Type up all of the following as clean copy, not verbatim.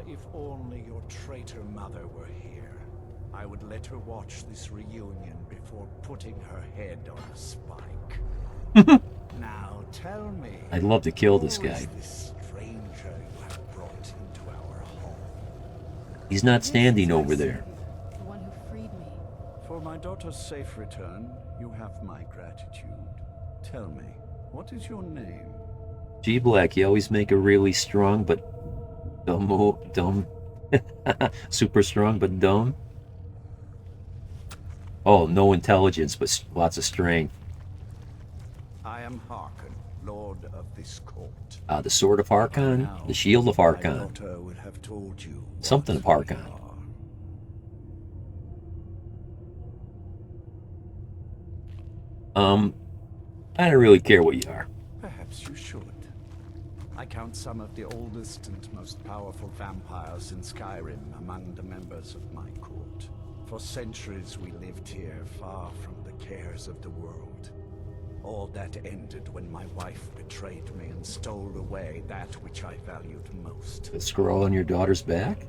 if only your traitor mother were here. I would let her watch this reunion before putting her head on a spike. Now tell me, I'd love to kill who this is guy. this stranger you have brought into our home? He's not This is standing my over son, there. the one who freed me. For my daughter's safe return, you have my gratitude. Tell me, what is your name? G Black, you always make a really strong but dumb. Super strong but dumb. Oh, no intelligence but lots of strength. I am Harkon, Lord of this court. The Sword of By Harkon, now, the Shield of my Harkon, daughter would have told you something of what we Harkon. are. I don't really care what you are. Perhaps you should. I count some of the oldest and most powerful vampires in Skyrim among the members of my court. For centuries we lived here, far from the cares of the world. All that ended when my wife betrayed me and stole away that which I valued most. The scroll on your daughter's back?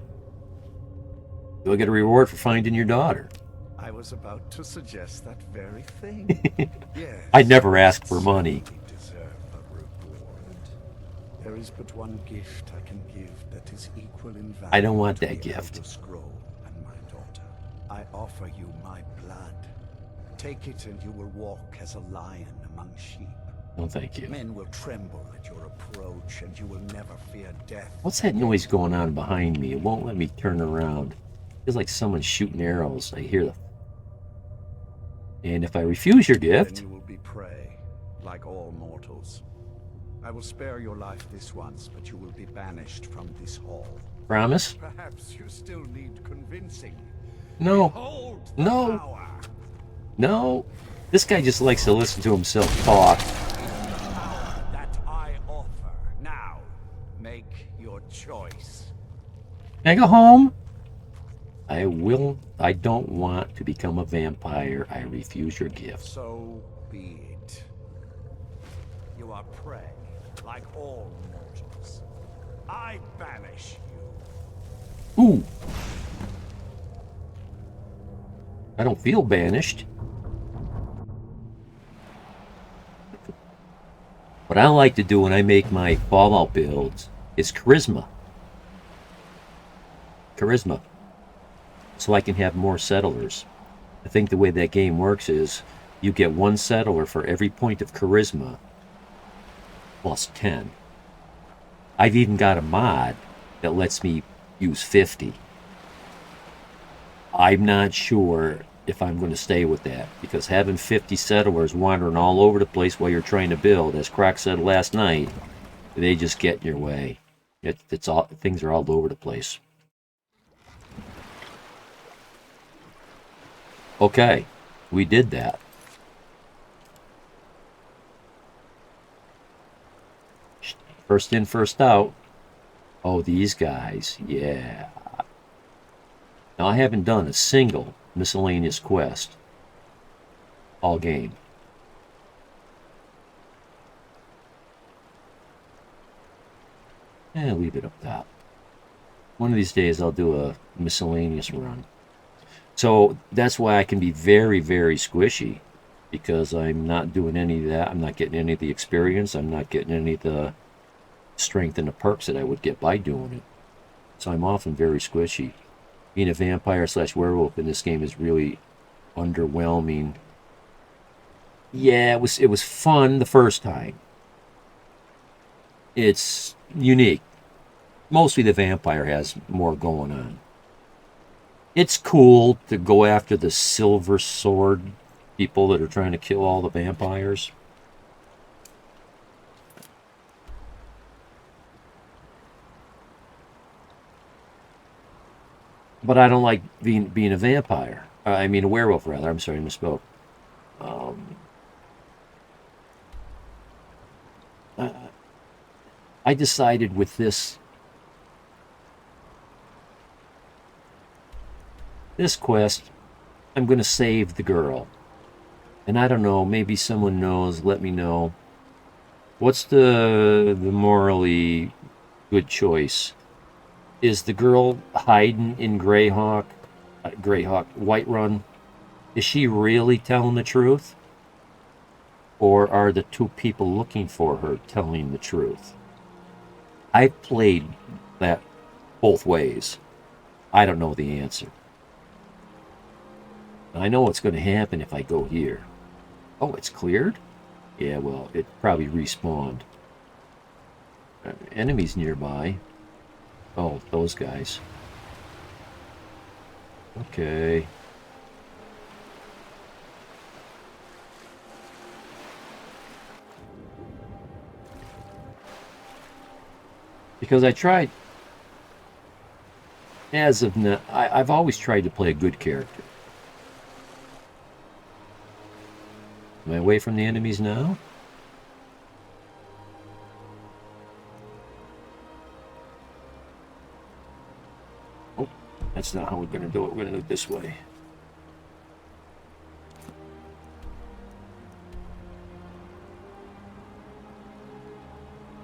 You'll get a reward for finding your daughter. I was about to suggest that very thing. Yes. I'd never ask for money. You deserve a reward. There is but one gift I can give that is equal in value. I don't want to that the gift. Elder Scroll and my daughter. I offer you my blood. Take it and you will walk as a lion among sheep. No, thank you. Men will tremble at your approach and you will never fear death. What's that noise going on behind me? It won't let me turn around. Feels like someone's shooting arrows. I hear the... And if I refuse your gift... Then you will be prey, like all mortals. I will spare your life this once, but you will be banished from this hall. Promise? Perhaps you still need convincing. No. Behold the No. power. No. This guy just likes to listen to himself talk. That I offer. Now, make your choice. Can I go home? I don't want to become a vampire. I refuse your gift. So be it. You are prey, like all mortals. I banish you. Ooh. I don't feel banished. What I like to do when I make my Fallout builds is charisma. Charisma. So I can have more settlers. I think the way that game works is you get one settler for every point of charisma plus 10. I've even got a mod that lets me use 50. I'm not sure if I'm going to stay with that, because having 50 settlers wandering all over the place while you're trying to build, as Croc said last night, they just get in your way. It's all, things are all over the place. Okay, we did that. First in, first out. Oh, these guys, yeah. Now, I haven't done a single miscellaneous quest all game. Leave it up top. One of these days I'll do a miscellaneous run. So that's why I can be very, very squishy, because I'm not doing any of that. I'm not getting any of the experience. I'm not getting any of the strength and the perks that I would get by doing it. So I'm often very squishy. Being a vampire / werewolf in this game is really underwhelming. Yeah, it was fun the first time. It's unique. Mostly the vampire has more going on. It's cool to go after the silver sword people that are trying to kill all the vampires. But I don't like being a vampire. I mean a werewolf, rather. I'm sorry, I misspoke. I decided with this quest, I'm going to save the girl. And I don't know, maybe someone knows, let me know. What's the morally good choice? Is the girl hiding in Greyhawk, Whiterun? Is she really telling the truth? Or are the two people looking for her telling the truth? I've played that both ways. I don't know the answer. I know what's going to happen if I go here. Oh, it's cleared? Yeah, well, it probably respawned. Enemies nearby. Oh, those guys. Okay. Because I tried, as of now, I've always tried to play a good character. Am I away from the enemies now? Oh, that's not how we're going to do it. We're going to do it this way.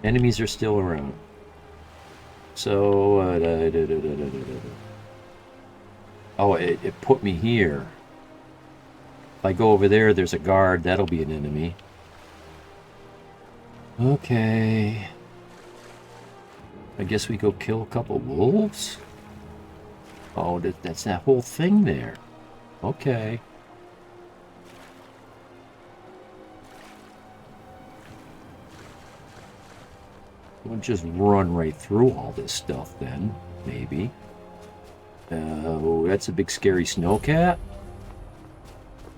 Enemies are still around. So, oh, it put me here. If I go over there, there's a guard. That'll be an enemy. Okay. I guess we go kill a couple wolves? Oh, that's that whole thing there. Okay. We'll just run right through all this stuff then, maybe. Oh, that's a big scary snowcat.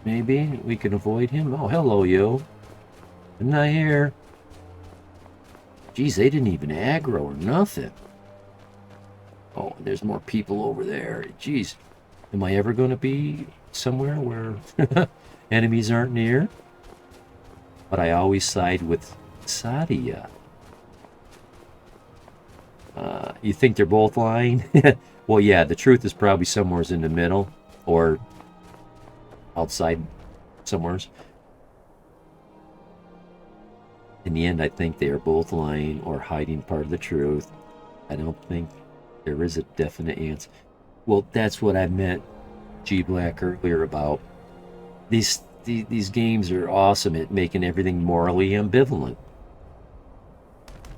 Maybe we can avoid him. Oh, hello, you. I'm not here. Geez, they didn't even aggro or nothing. Oh, there's more people over there. Geez, am I ever going to be somewhere where enemies aren't near? But I always side with Sadia. You think they're both lying? Well, yeah, the truth is probably somewhere in the middle or outside somewheres. In the end, I think they are both lying or hiding part of the truth. I don't think there is a definite answer. Well, that's what I meant, G Black, earlier about these games are awesome at making everything morally ambivalent.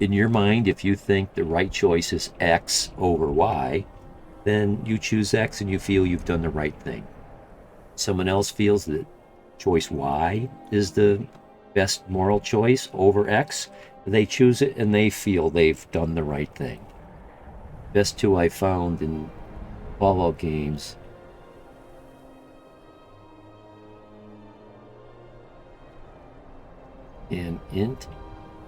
In your mind, if you think the right choice is X over Y, then you choose X and you feel you've done the right thing. Someone else feels that choice Y is the best moral choice over X. They choose it and they feel they've done the right thing. Best two I found in Fallout games. And int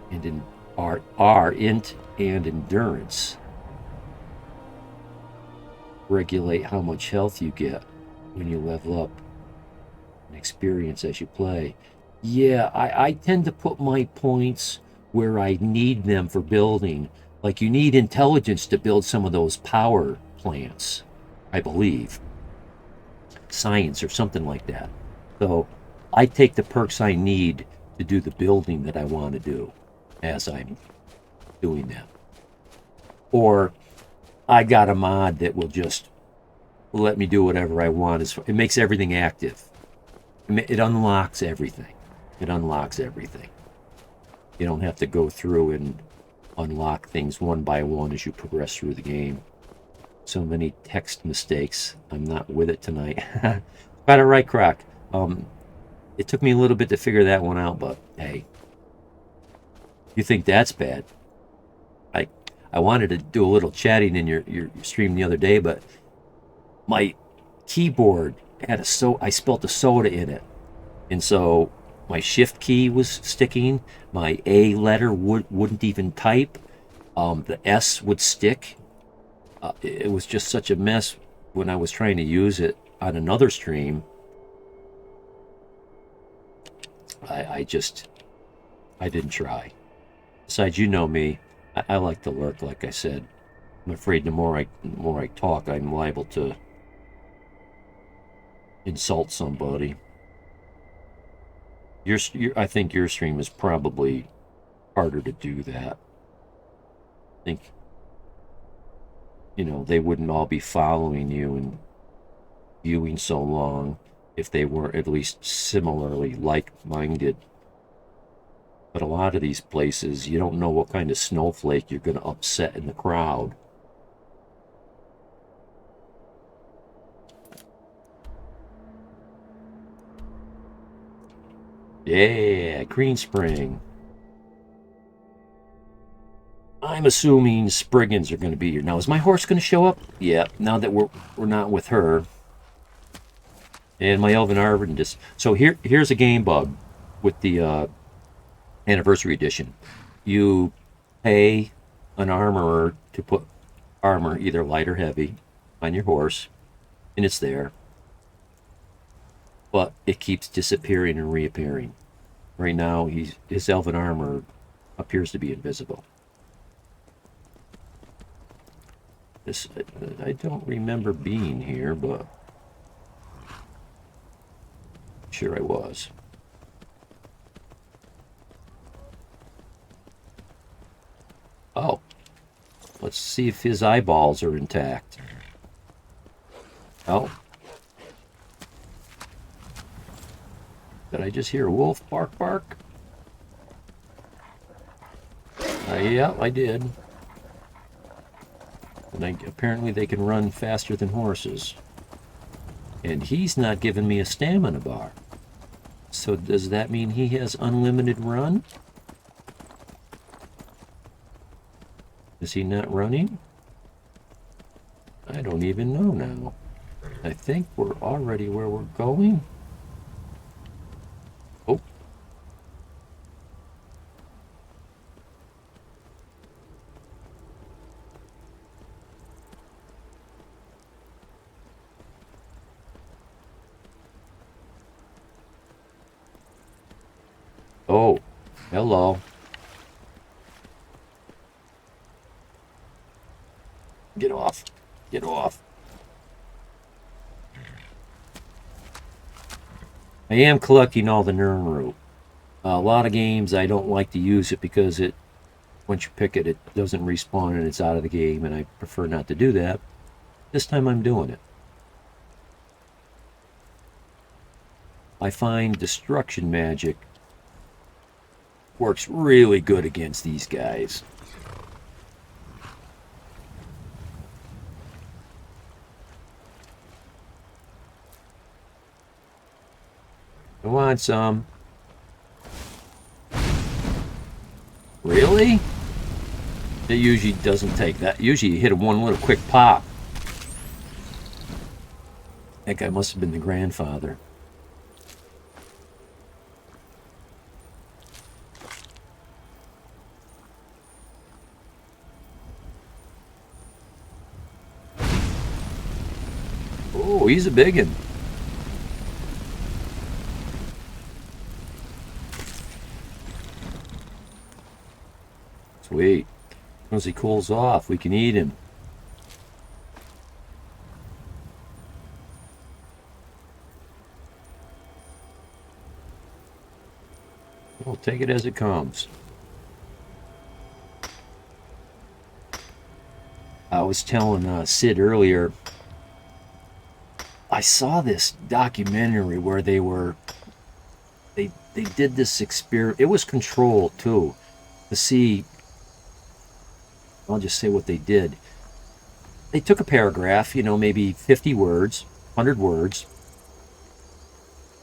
and in are int and endurance regulate how much health you get when you level up and experience as you play. Yeah, I tend to put my points where I need them for building. Like you need intelligence to build some of those power plants, I believe. Science or something like that. So I take the perks I need to do the building that I want to do as I'm doing that. Or I got a mod that will just let me do whatever I want. It makes everything active. It unlocks everything. It unlocks everything. You don't have to go through and unlock things one by one as you progress through the game. So many text mistakes. I'm not with it tonight. Got it right, Croc. It took me a little bit to figure that one out, but hey, you think that's bad? I wanted to do a little chatting in your stream the other day, but my keyboard had I spelt a soda in it, and so my shift key was sticking. My A letter wouldn't even type. The S would stick. It was just such a mess when I was trying to use it on another stream. I didn't try. Besides, you know me. I like to lurk, like I said. I'm afraid the more I talk, I'm liable to insult somebody. I think your stream is probably harder to do that. I think you know, they wouldn't all be following you and viewing so long if they weren't at least similarly like-minded. But a lot of these places, you don't know what kind of snowflake you're going to upset in the crowd. Yeah, Green Spring. I'm assuming Spriggans are going to be here. Now, is my horse going to show up? Yeah, now that we're not with her. And my Elven Arvin just... So here's a game bug with the Anniversary Edition. You pay an armorer to put armor, either light or heavy, on your horse, and it's there. But it keeps disappearing and reappearing. Right now, his Elven armor appears to be invisible. This, I don't remember being here, but sure I was. Oh, let's see if his eyeballs are intact. Oh. Did I just hear a wolf bark bark? Yeah, I did. And apparently they can run faster than horses. And he's not giving me a stamina bar. So does that mean he has unlimited run? Is he not running? I don't even know now. I think we're already where we're going. Oh. Oh, hello. Get off. Get off. I am collecting all the Nirnroot. A lot of games I don't like to use it because once you pick it, it doesn't respawn and it's out of the game, and I prefer not to do that. This time I'm doing it. I find destruction magic works really good against these guys. I want some. Really? It usually doesn't take that. Usually you hit one little quick pop. That guy must have been the grandfather. Oh, he's a big one. Sweet. Once he cools off, we can eat him. We'll take it as it comes. I was telling Sid earlier, I saw this documentary where they did this experiment. It was controlled too, to see. I'll just say what they did. They took a paragraph, maybe 50 words, 100 words.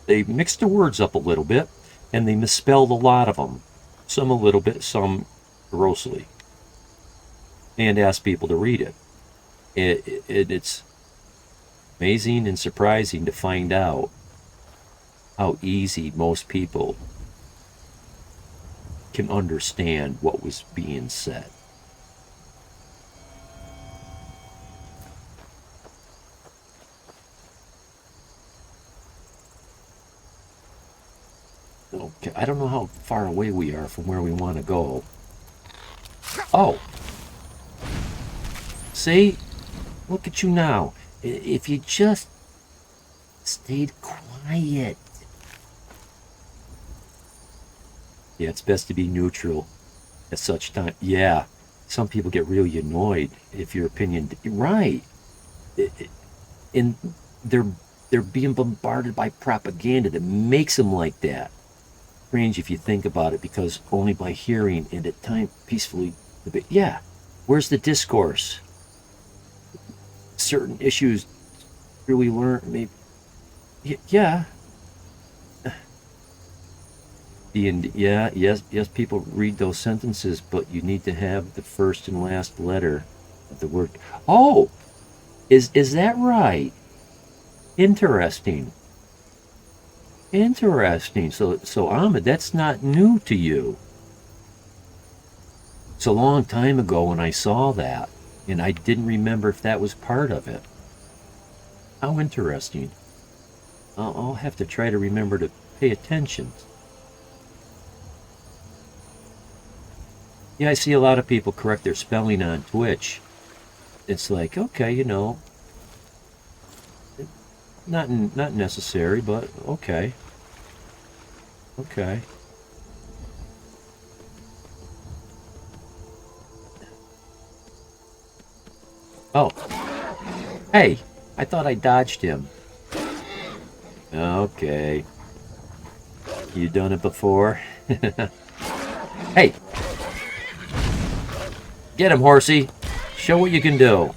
They mixed the words up a little bit, and they misspelled a lot of them. Some a little bit, some grossly. And asked people to read it. It's amazing and surprising to find out how easy most people can understand what was being said. Okay, I don't know how far away we are from where we want to go. Oh. See? Look at you now. If you just stayed quiet. Yeah, it's best to be neutral at such time. Yeah, some people get really annoyed if your opinion, right? And they're they're being bombarded by propaganda that makes them like that. Strange if you think about it, because only by hearing and at time peacefully debate. Yeah, where's the discourse? Certain issues really learn. Maybe, yeah. Yeah, yes. People read those sentences, but you need to have the first and last letter of the word. Oh, is that right? Interesting. Interesting. So Ahmed, that's not new to you. It's a long time ago when I saw that, and I didn't remember if that was part of it. How interesting. I'll have to try to remember to pay attention. Yeah, I see a lot of people correct their spelling on Twitch. It's like, okay, not necessary, but okay. Okay. Oh, hey, I thought I dodged him. Okay. You done it before? Hey! Get him, horsey! Show what you can do.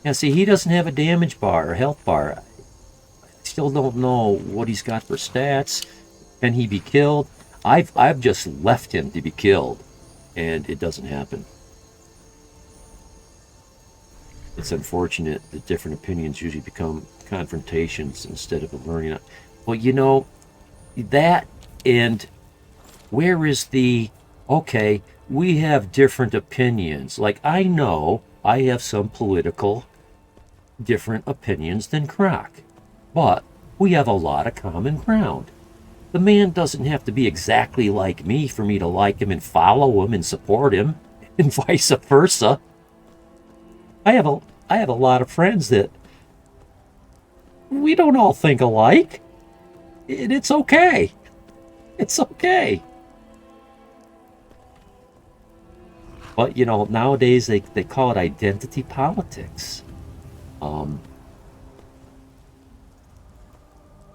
Now, see, he doesn't have a damage bar or health bar. I still don't know what he's got for stats. Can he be killed? I've just left him to be killed, and it doesn't happen. It's unfortunate that different opinions usually become confrontations instead of a learning. Well, that, and where is the, okay, we have different opinions. Like, I know I have some political different opinions than Croc, but we have a lot of common ground. The man doesn't have to be exactly like me for me to like him and follow him and support him, and vice versa. I have a lot of friends that we don't all think alike. And it's okay. It's okay. But nowadays they call it identity politics.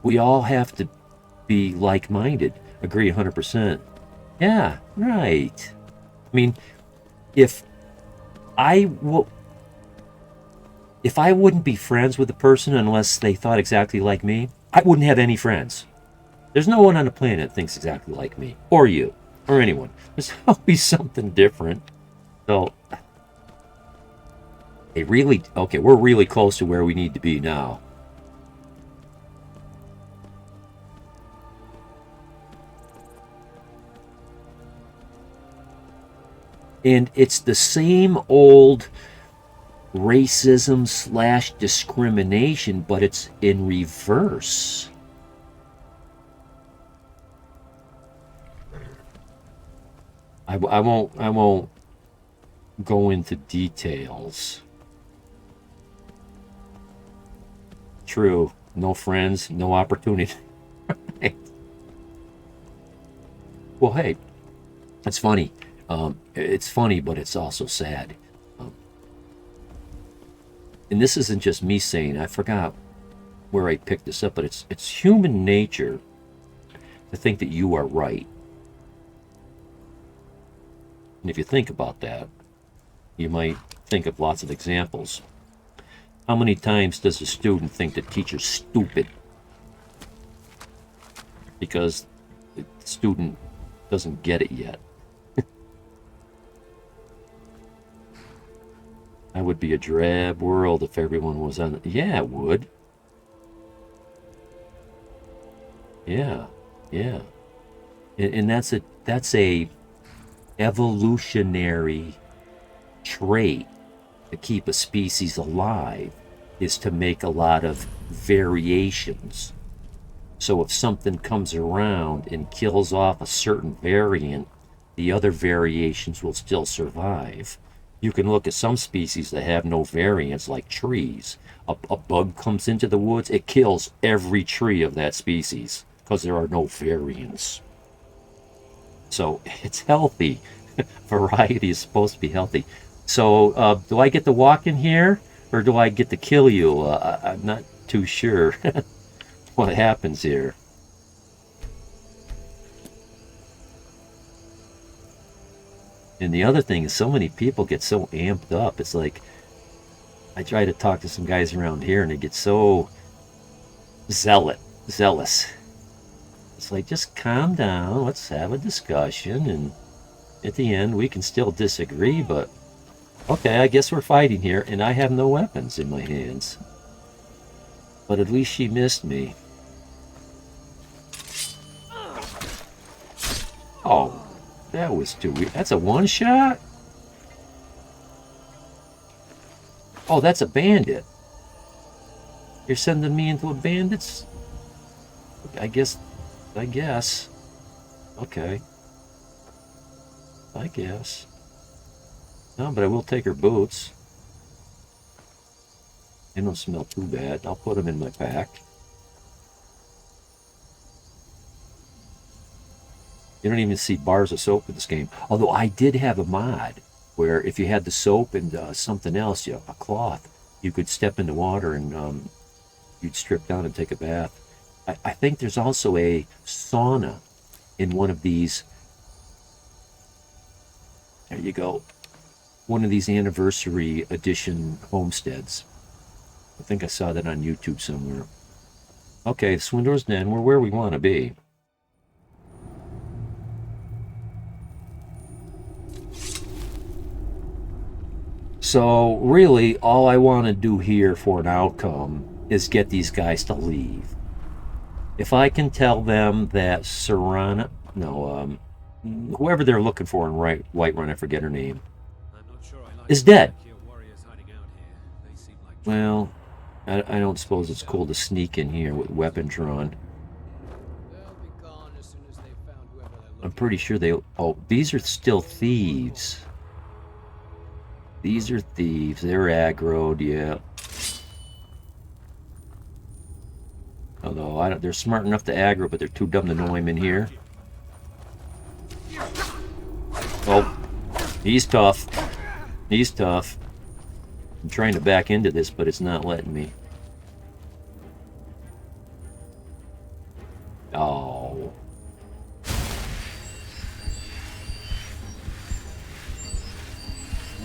We all have to be like-minded. Agree 100%. Yeah, right. I mean, if I wouldn't be friends with the person unless they thought exactly like me, I wouldn't have any friends. There's no one on the planet that thinks exactly like me, or you, or anyone. There's always something different. So, we're really close to where we need to be now. And it's the same old racism / discrimination, but it's in reverse. I won't go into details. True. No friends, no opportunity. Well, hey, it's funny. It's funny, but it's also sad. And this isn't just me saying, I forgot where I picked this up, but it's human nature to think that you are right. And if you think about that, you might think of lots of examples. How many times does a student think the teacher's stupid? Because the student doesn't get it yet. That would be a drab world if everyone was on. Yeah, it would. Yeah, yeah. And that's a evolutionary trait to keep a species alive, is to make a lot of variations. So if something comes around and kills off a certain variant, the other variations will still survive. You can look at some species that have no variants, like trees. A bug comes into the woods, it kills every tree of that species because there are no variants. So it's healthy Variety is supposed to be healthy. So, do I get to walk in here, or do I get to kill you? I'm not too sure what happens here. And the other thing is, so many people get so amped up. It's like, I try to talk to some guys around here, and they get so zealous. It's like, just calm down, let's have a discussion, and at the end we can still disagree, but okay, I guess we're fighting here, and I have no weapons in my hands. But at least she missed me. Oh, that was too weird. That's a one-shot? Oh, that's a bandit. You're sending me into a bandit's? I guess. Okay. I guess. No, but I will take her boots. They don't smell too bad. I'll put them in my pack. You don't even see bars of soap in this game. Although I did have a mod where if you had the soap and something else, a cloth, you could step in the water and you'd strip down and take a bath. I think there's also a sauna in one of these. There you go. One of these anniversary edition homesteads. I think I saw that on YouTube somewhere. Okay, Swindler's Den, we're where we want to be. So really, all I want to do here for an outcome is get these guys to leave. If I can tell them that whoever they're looking for in Whiterun, I forget her name, is dead. Well, I don't suppose it's cool to sneak in here with weapons drawn. I'm pretty sure oh, these are still thieves. These are thieves. They're aggroed, yeah. Although they're smart enough to aggro, but they're too dumb to know I'm in here. Oh, he's tough. He's tough. I'm trying to back into this, but it's not letting me. Oh.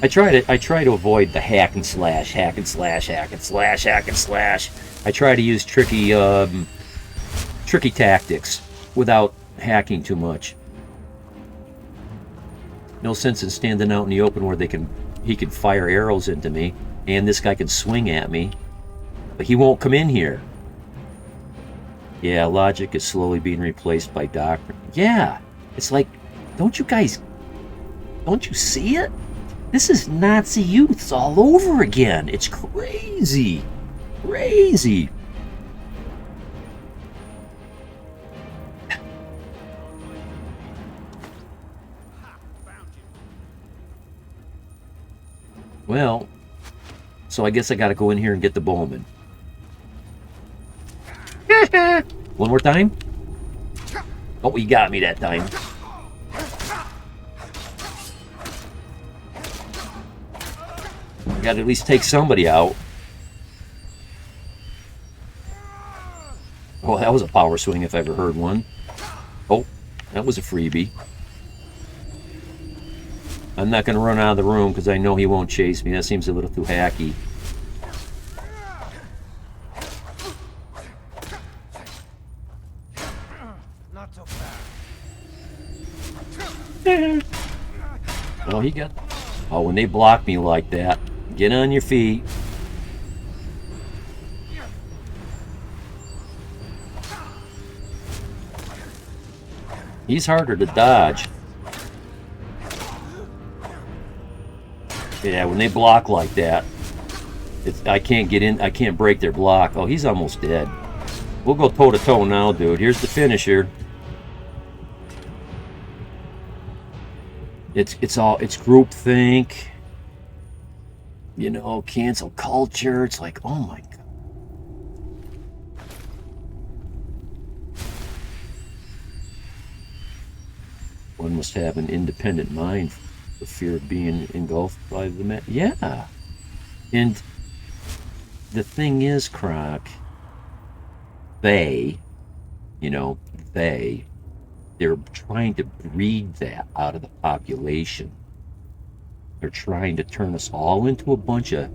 I try to avoid the hack and slash. I try to use tricky tactics without hacking too much. No sense in standing out in the open where he can fire arrows into me, and this guy can swing at me, but he won't come in here. Yeah, logic is slowly being replaced by doctrine. Yeah, it's like, don't you see it? This is Nazi youths all over again. It's crazy. Crazy. Well, so I guess I gotta go in here and get the bowman. One more time? Oh, he got me that time. I gotta at least take somebody out. Oh, that was a power swing if I ever heard one. Oh, that was a freebie. I'm not going to run out of the room because I know he won't chase me. That seems a little too hacky. Not so fast. Oh, he got... Oh, when they block me like that, get on your feet. He's harder to dodge. Yeah, when they block like that, I can't get in. I can't break their block. Oh, he's almost dead. We'll go toe to toe now, dude. Here's the finisher. It's groupthink. You know, cancel culture. It's like, oh my god. One must have an independent mind For fear of being engulfed by the yeah. And the thing is, Croc, they, you know, they're trying to breed that out of the population. They're trying to turn us all into a bunch of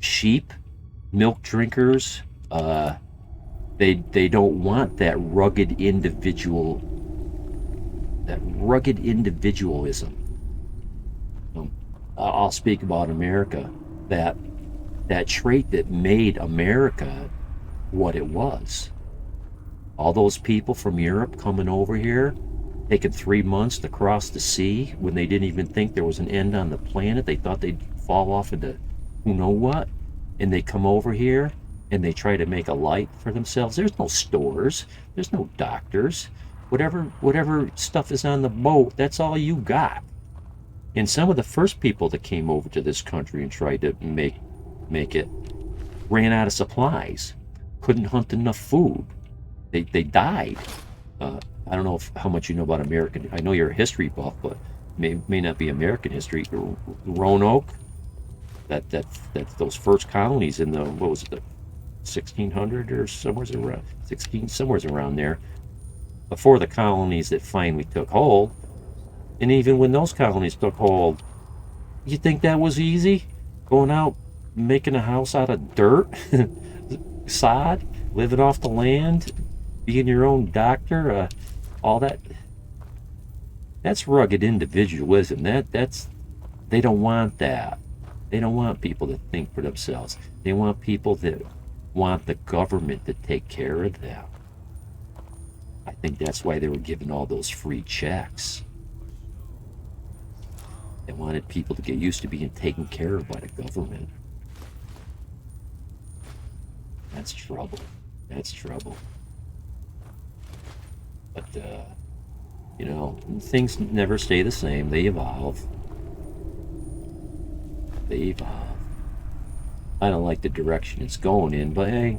sheep, milk drinkers. They don't want that rugged individualism. I'll speak about America. That trait that made America what it was. All those people from Europe coming over here, taking 3 months to cross the sea when they didn't even think there was an end on the planet. They thought they'd fall off into who know what. And they come over here and they try to make a life for themselves. There's no stores. There's no doctors. Whatever stuff is on the boat, that's all you got. And some of the first people that came over to this country and tried to make it ran out of supplies, couldn't hunt enough food. They died. I don't know how much you know about American. I know you're a history buff, but may not be American history. Roanoke, that those first colonies in the, what was it, the 1600 or somewhere around 16, somewhere around there, before the colonies that finally took hold. And even when those colonies took hold, you think that was easy? Going out making a house out of dirt, sod, living off the land, being your own doctor, all that's rugged individualism. That's they don't want that. They don't want people to think for themselves. They want people that want the government to take care of them. I think that's why they were given all those free checks. They wanted people to get used to being taken care of by the government. That's trouble. That's trouble. But, things never stay the same. They evolve. I don't like the direction it's going in, but hey,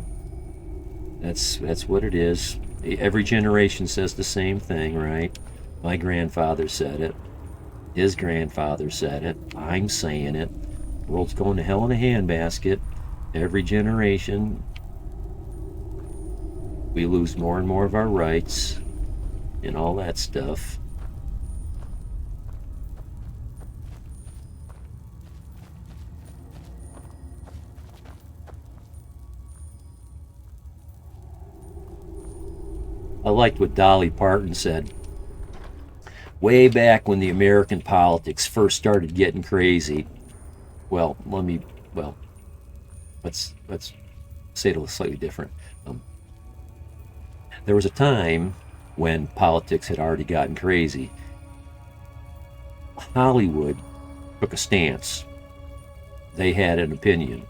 that's what it is. Every generation says the same thing, right? My grandfather said it. His grandfather said it. I'm saying it. The world's going to hell in a handbasket. Every generation, we lose more and more of our rights and all that stuff. I liked what Dolly Parton said. Way back when the American politics first started getting crazy. Well, let's say it slightly different. There was a time when politics had already gotten crazy. Hollywood took a stance. They had an opinion,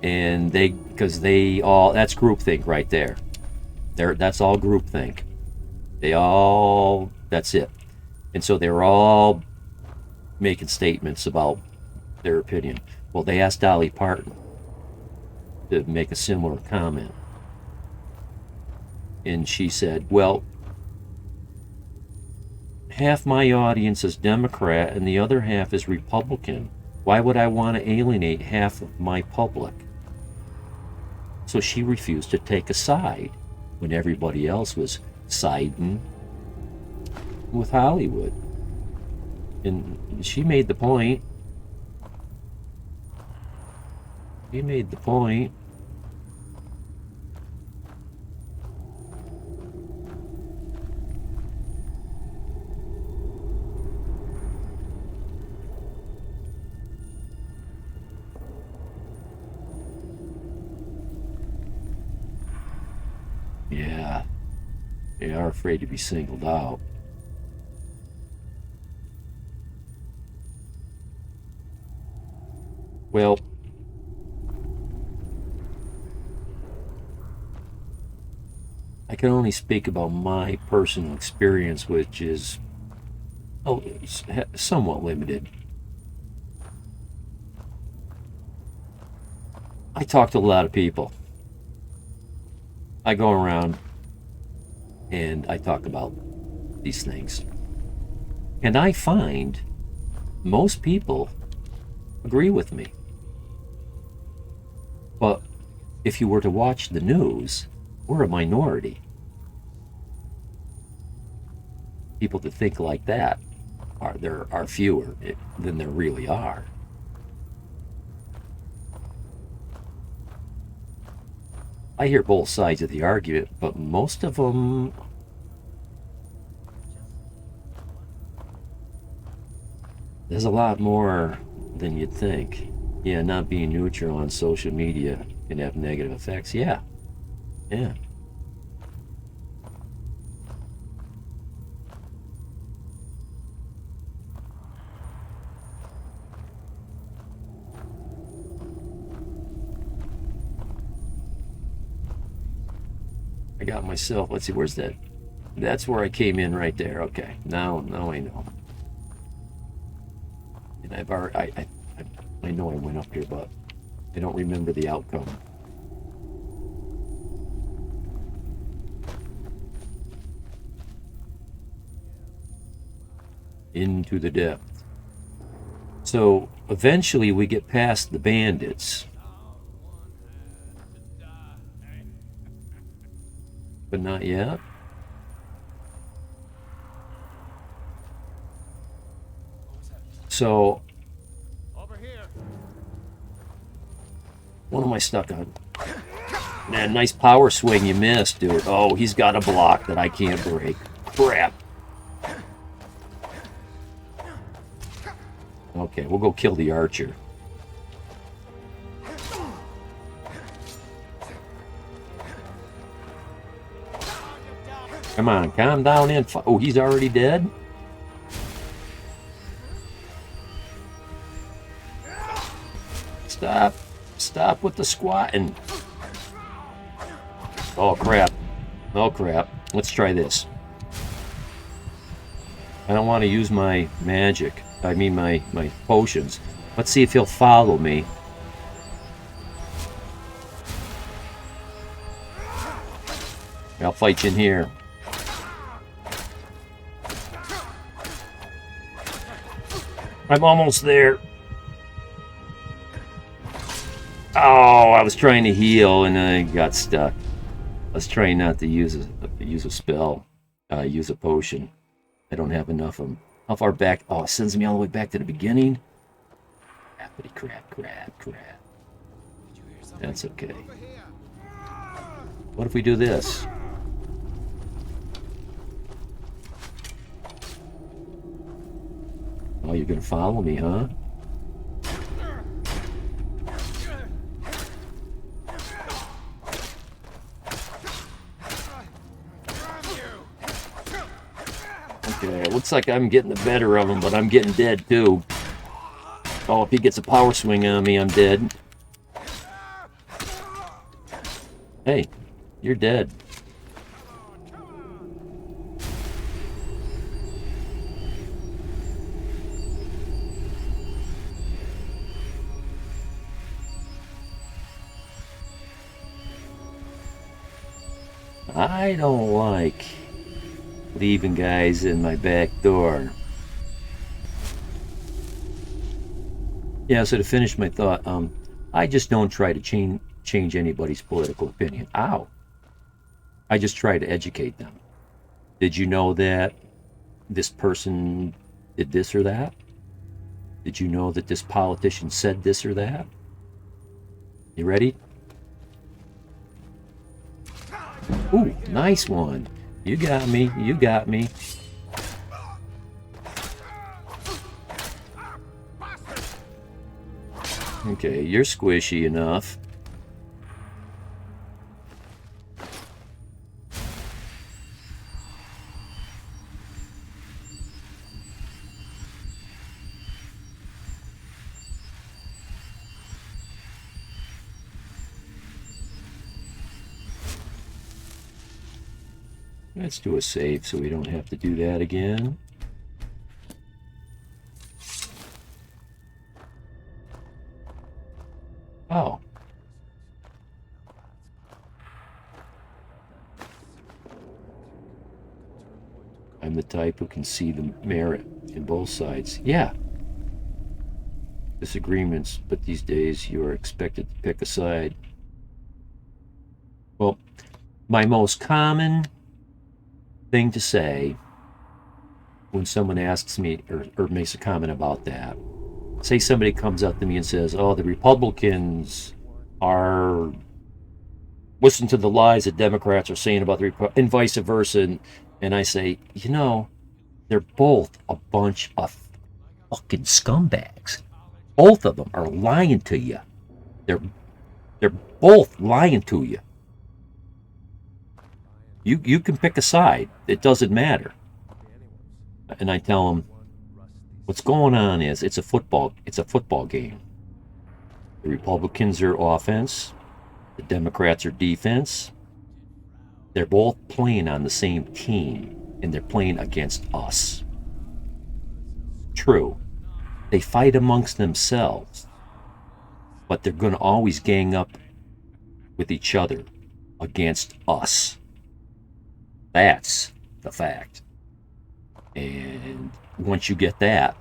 and because they all, that's groupthink right there. That's all groupthink. That's it. And so they were all making statements about their opinion. Well, they asked Dolly Parton to make a similar comment. And she said, well, half my audience is Democrat and the other half is Republican. Why would I want to alienate half of my public? So she refused to take a side when everybody else was siding with Hollywood. And she made the point. She made the point. Yeah, they are afraid to be singled out. Well, I can only speak about my personal experience, which is somewhat limited. I talk to a lot of people. I go around and I talk about these things. And I find most people agree with me. But if you were to watch the news, we're a minority. People that think like that are fewer than there really are. I hear both sides of the argument, but most of them, there's a lot more than you'd think. Yeah, not being neutral on social media can have negative effects. Yeah, yeah. I got myself, let's see, where's that? That's where I came in right there. Okay, now I know. And I've already, I know I went up here, but I don't remember the outcome. Into the depth. So eventually we get past the bandits. But not yet. So, what am I stuck on? Man, nice power swing you missed, dude. Oh, he's got a block that I can't break. Crap. Okay, we'll go kill the archer. Come on, calm down and oh, he's already dead? Stop with the squatting. Oh crap. Oh crap. Let's try this. I don't want to use my magic. I mean my potions. Let's see if he'll follow me. I'll fight you in here. I'm almost there. Oh, I was trying to heal and I got stuck. I was trying not to use a spell, use a potion. I don't have enough of them. How far back? Oh, it sends me all the way back to the beginning. Crap. That's okay. What if we do this? Oh, you're gonna follow me, huh? Okay, it looks like I'm getting the better of him, but I'm getting dead too. Oh, if he gets a power swing on me, I'm dead. Hey, you're dead. I don't like leaving guys in my back door. Yeah, so to finish my thought, I just don't try to change anybody's political opinion. Ow. I just try to educate them. Did you know that this person did this or that? Did you know that this politician said this or that? You ready? Ooh, nice one. You got me. You got me. Okay, you're squishy enough. Let's do a save so we don't have to do that again. Oh. I I'm the type who can see the merit in both sides. Yeah. Disagreements, but these days you are expected to pick a side. Well, my most common thing to say when someone asks me or makes a comment about that, say somebody comes up to me and says, oh, the Republicans are listen to the lies that Democrats are saying about the and vice versa, and I say, you know, they're both a bunch of fucking scumbags. Both of them are lying to you. They're both lying to you. You can pick a side. It doesn't matter. And I tell them, what's going on is it's a football game. The Republicans are offense, the Democrats are defense. They're both playing on the same team, and they're playing against us. True. They fight amongst themselves, but they're going to always gang up with each other against us. That's the fact. And once you get that,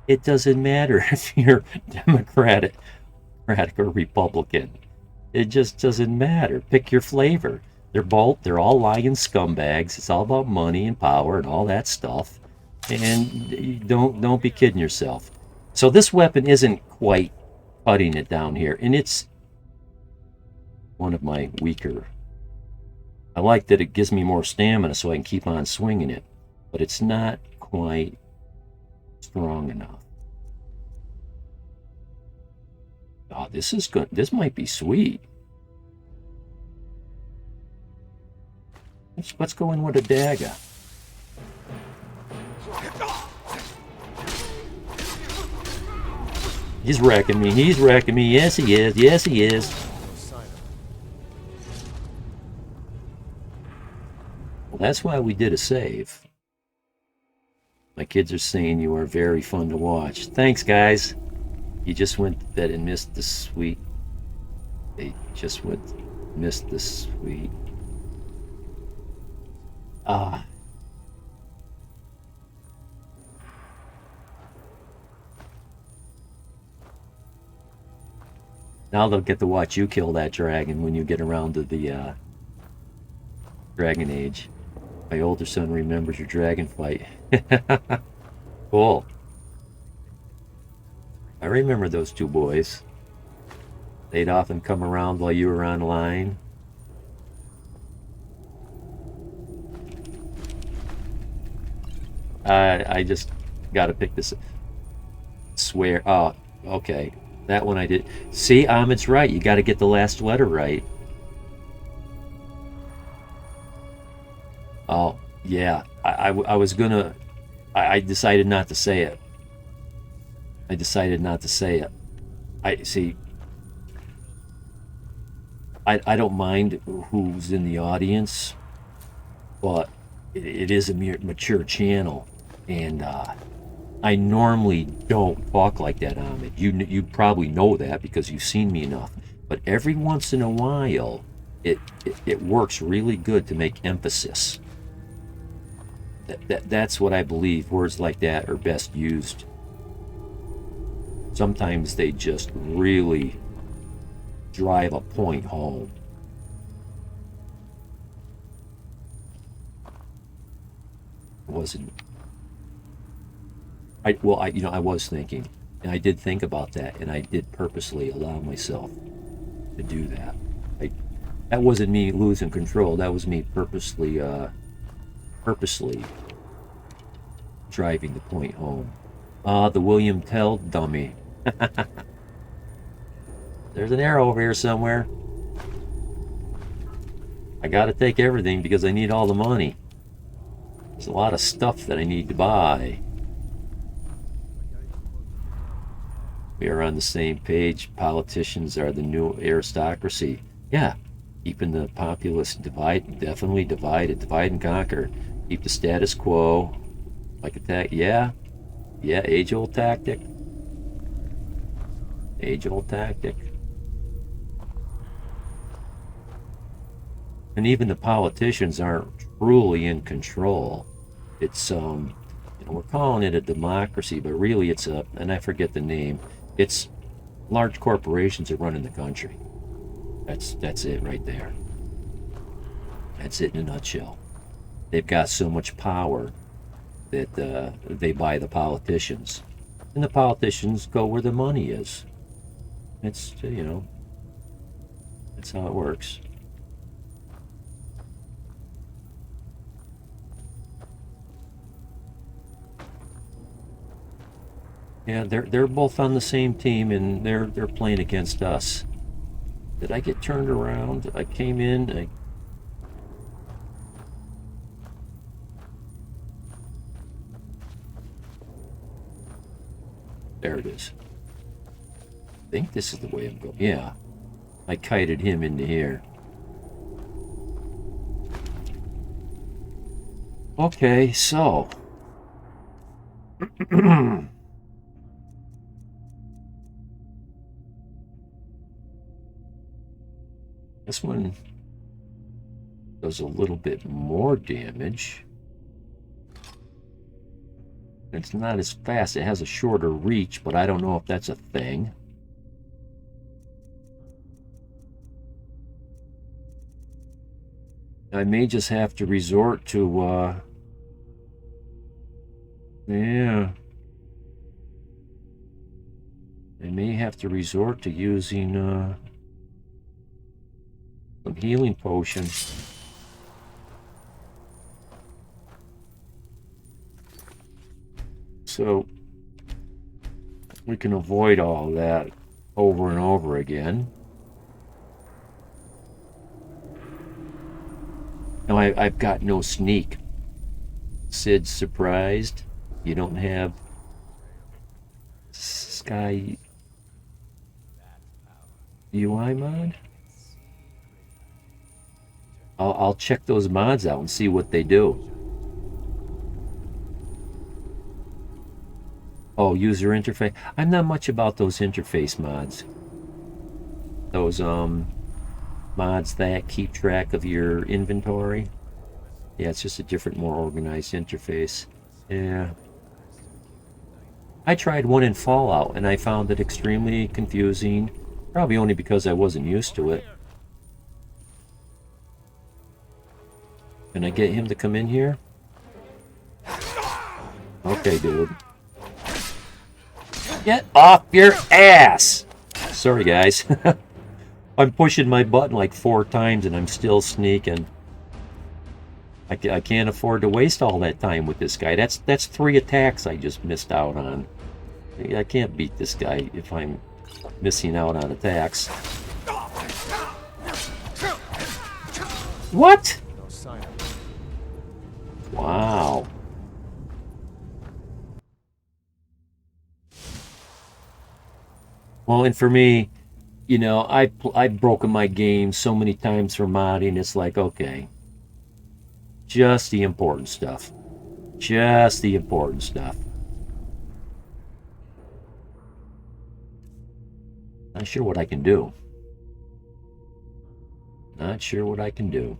it doesn't matter if you're Democratic or Republican. It just doesn't matter. Pick your flavor. They're all lying scumbags. It's all about money and power and all that stuff. And don't be kidding yourself. So this weapon isn't quite cutting it down here, and it's one of my weaker. I like that it gives me more stamina so I can keep on swinging it, but it's not quite strong enough. Oh, this is good. This might be sweet. Let's go in with a dagger. He's wrecking me. He's wrecking me. Yes, he is. Yes, he is. Well, that's why we did a save. My kids are saying you are very fun to watch. Thanks, guys. You just went to bed and missed the sweet. Missed the sweet. Ah. Now they'll get to watch you kill that dragon when you get around to the Dragon Age. My older son remembers your dragon fight. Cool. I remember those two boys. They'd often come around while you were online. I just gotta pick this. Swear. Oh, okay. That one I did. See, Ahmed's right. You got to get the last letter right. Oh, yeah. I was gonna. I decided not to say it. I decided not to say it. I see. I don't mind who's in the audience, but it is a mature channel, and I normally don't talk like that, Ahmed. You probably know that because you've seen me enough. But every once in a while, it works really good to make emphasis. That's what I believe. Words like that are best used. Sometimes they just really drive a point home. It wasn't. I was thinking, and I did think about that, and I did purposely allow myself to do that. That wasn't me losing control. That was me purposely driving the point home. The William Tell dummy. There's an arrow over here somewhere. I gotta take everything because I need all the money. There's a lot of stuff that I need to buy. We are on the same page. Politicians are the new aristocracy. Yeah, keeping the populace definitely divide and conquer. Keep the status quo. Like attack. Yeah, age-old tactic. Age-old tactic. And even the politicians aren't truly in control. It's you know, we're calling it a democracy, but really it's a, and I forget the name. It's large corporations are running the country. That's it right there. That's it in a nutshell. They've got so much power that they buy the politicians, and the politicians go where the money is. It's, you know, that's how it works. Yeah, they're both on the same team, and they're playing against us. Did I get turned around? I came in. There it is. I think this is the way I'm going. Yeah, I kited him into here. Okay, so. This one does a little bit more damage. It's not as fast. It has a shorter reach, but I don't know if that's a thing. I may just have to resort to, yeah. I may have to resort to using, some healing potion. So we can avoid all that over and over again. Now I've got no sneak. Sid's surprised. You don't have Sky UI mod? I'll check those mods out and see what they do. Oh, user interface. I'm not much about those interface mods. Those mods that keep track of your inventory. Yeah, it's just a different, more organized interface. Yeah. I tried one in Fallout and I found it extremely confusing. Probably only because I wasn't used to it. Can I get him to come in here? Okay, dude. Get off your ass! Sorry, guys. I'm pushing my button like 4 times and I'm still sneaking. I can't afford to waste all that time with this guy. That's 3 attacks I just missed out on. I can't beat this guy if I'm missing out on attacks. What? Wow. Well, and for me, you know, I've broken my game so many times for modding. It's like, okay, just the important stuff. Just the important stuff. Not sure what I can do. Not sure what I can do.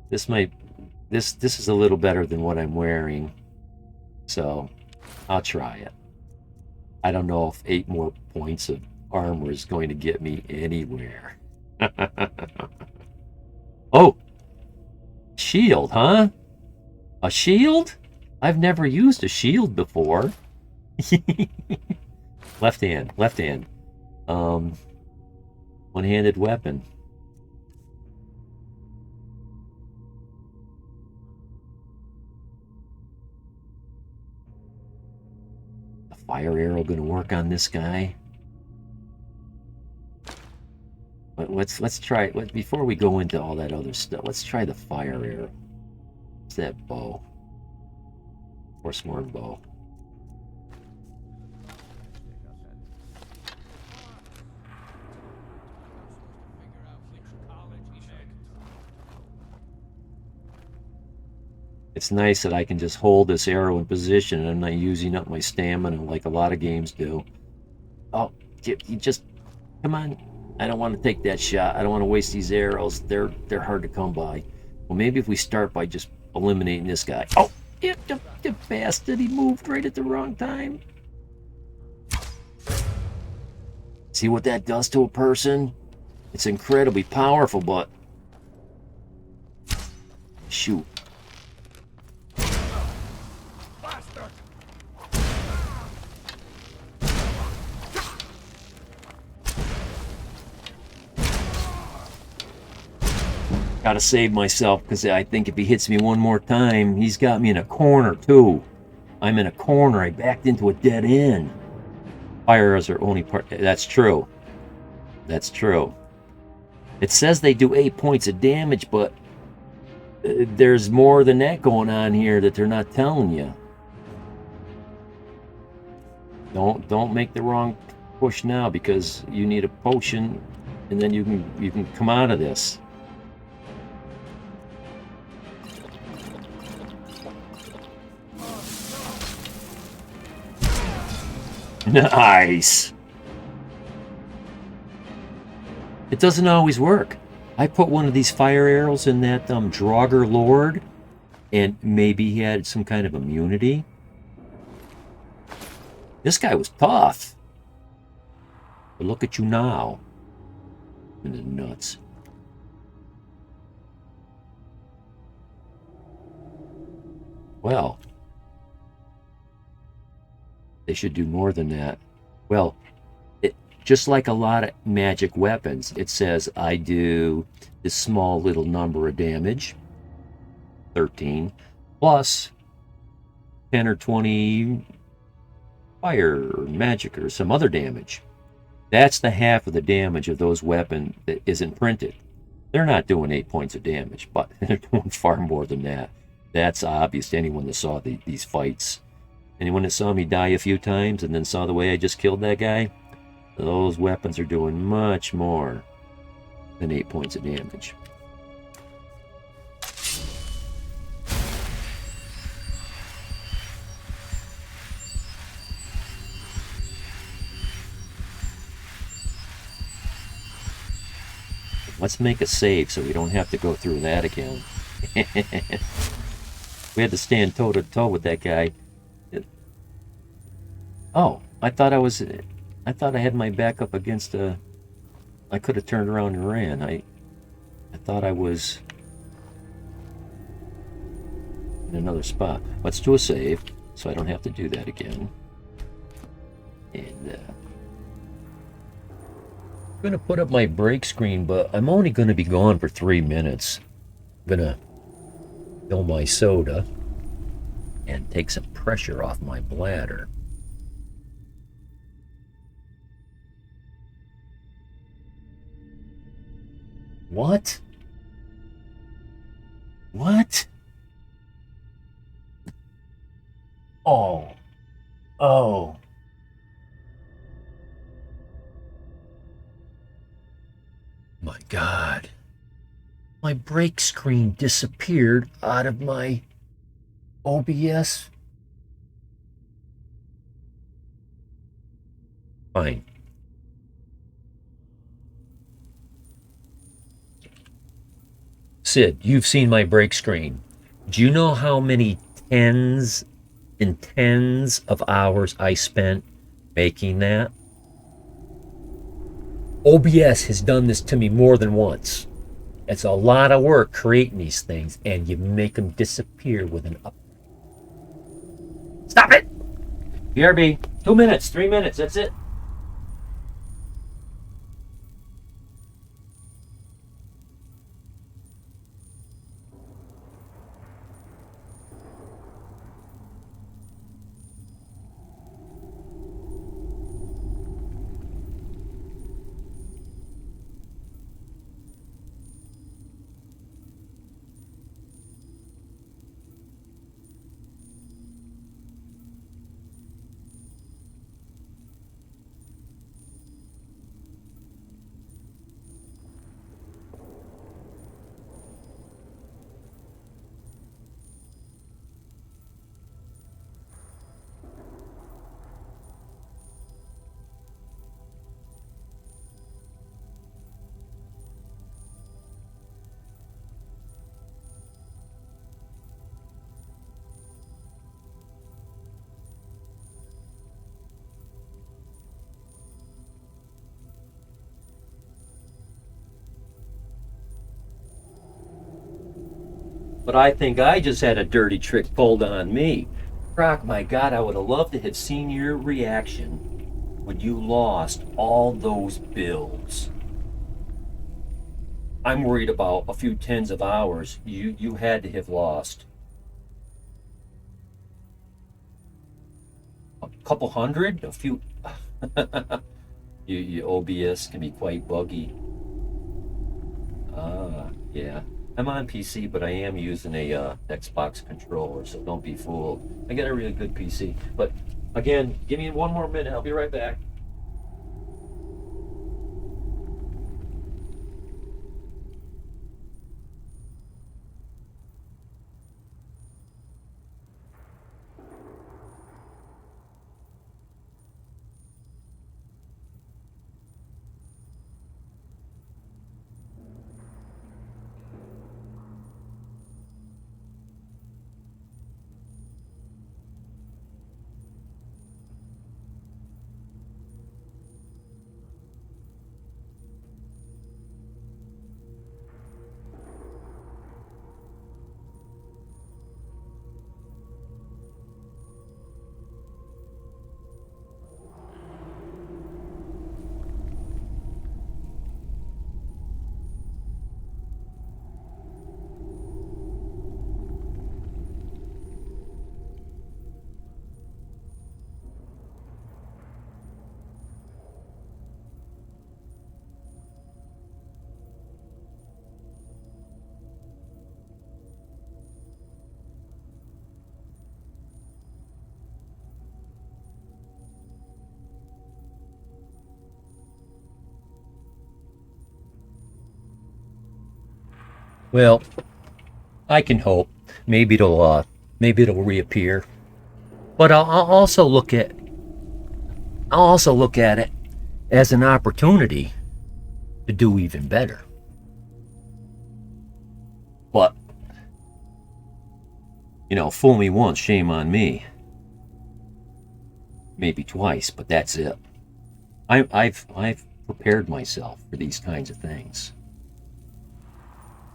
This is a little better than what I'm wearing, so I'll try it. I don't know if 8 more points of armor is going to get me anywhere. Oh, shield, huh? A shield? I've never used a shield before. Left hand, left hand. One-handed weapon. Fire arrow gonna work on this guy? But let's try it. Before we go into all that other stuff, let's try the fire arrow. What's that bow? Forsworn bow. It's nice that I can just hold this arrow in position and I'm not using up my stamina like a lot of games do. You just come on. I don't want to take that shot. I don't want to waste these arrows. They're hard to come by. Well, maybe if we start by just eliminating this guy. Oh, the bastard! He moved right at the wrong time. See what that does to a person? It's incredibly powerful, but shoot. Gotta save myself, because I think if he hits me one more time, he's got me in a corner too. I'm in a corner. I backed into a dead end. Fire arrows are only part. That's true. That's true. It says they do 8 points of damage, but there's more than that going on here that they're not telling you. Don't make the wrong push now, because you need a potion, and then you can come out of this. Nice. It doesn't always work. I put one of these fire arrows in that Draugr Lord, and maybe he had some kind of immunity. This guy was tough. But look at you now. In the nuts. Well, they should do more than that. Well, just like a lot of magic weapons, it says I do this small little number of damage, 13, plus 10 or 20 fire or magic or some other damage. That's the half of the damage of those weapons that isn't printed. They're not doing 8 points of damage, but they're doing far more than that. That's obvious to anyone that saw these fights. Anyone that saw me die a few times and then saw the way I just killed that guy, those weapons are doing much more than 8 points of damage. Let's make a save so we don't have to go through that again. We had to stand toe to toe with that guy. Oh, I thought I had my back up against a. I could have turned around and ran. I thought I was in another spot. Let's do a save so I don't have to do that again. And I'm gonna put up my break screen, but I'm only gonna be gone for 3 minutes. I'm gonna fill my soda and take some pressure off my bladder. What? What? Oh. Oh. My God. My break screen disappeared out of my OBS. Fine. Sid, you've seen my break screen. Do you know how many tens and tens of hours I spent making that? OBS has done this to me more than once. It's a lot of work creating these things, and you make them disappear with an up. Stop it! BRB, 2 minutes, 3 minutes, that's it. But I think I just had a dirty trick pulled on me. Croc, my God, I would have loved to have seen your reaction when you lost all those builds. I'm worried about a few tens of hours you had to have lost. A couple hundred? A few. You OBS can be quite buggy. Yeah. I'm on PC, but I am using a Xbox controller, so don't be fooled. I got a really good PC. But again, give me one more minute. I'll be right back. Well, I can hope. Maybe it'll reappear. But I'll also look at it as an opportunity to do even better. But fool me once, shame on me. Maybe twice, but that's it. I've prepared myself for these kinds of things.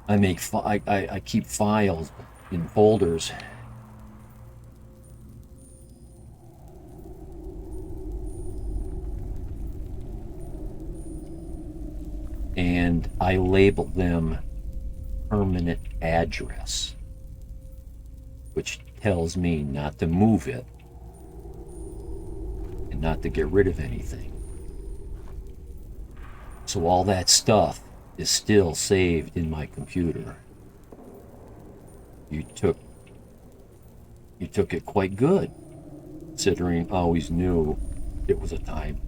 I keep files in folders. And I label them permanent address, which tells me not to move it and not to get rid of anything. So all that stuff is still saved in my computer. You took it quite good, considering I always knew it was a time.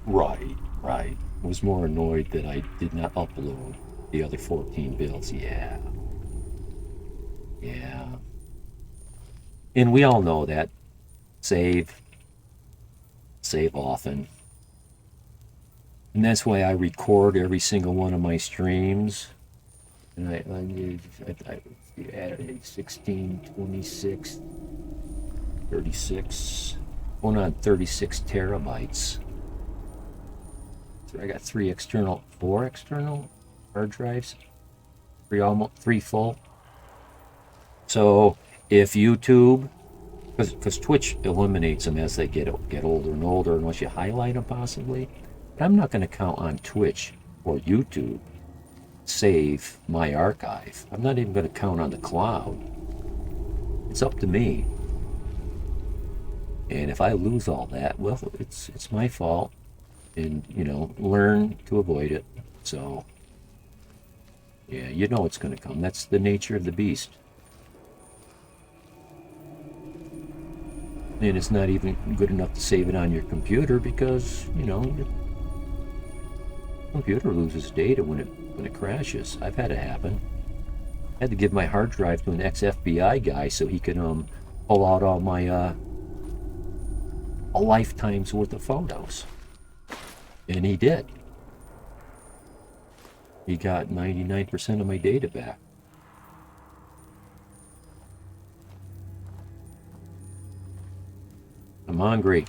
Right. I was more annoyed that I did not upload the other 14 builds. Yeah. And we all know that. Save often. And that's why I record every single one of my streams. And I added 16, 26, 36, going on 36 terabytes. So I got four external hard drives, three full. So if YouTube, because Twitch eliminates them as they get older and older, unless you highlight them possibly. But I'm not going to count on Twitch or YouTube save my archive. I'm not even going to count on the cloud. It's up to me. And if I lose all that, well, it's my fault. And learn to avoid it. So yeah, it's going to come. That's the nature of the beast. And it's not even good enough to save it on your computer because your computer loses data when it crashes. I've had it happen. I had to give my hard drive to an ex-FBI guy so he could pull out all my a lifetime's worth of photos. And he did. He got 99% of my data back. I'm hungry.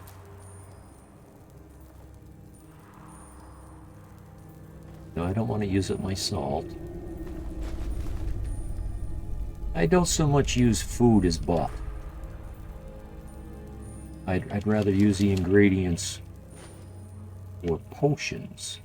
No, I don't want to use up my salt. I don't so much use food as buff. I'd rather use the ingredients for potions.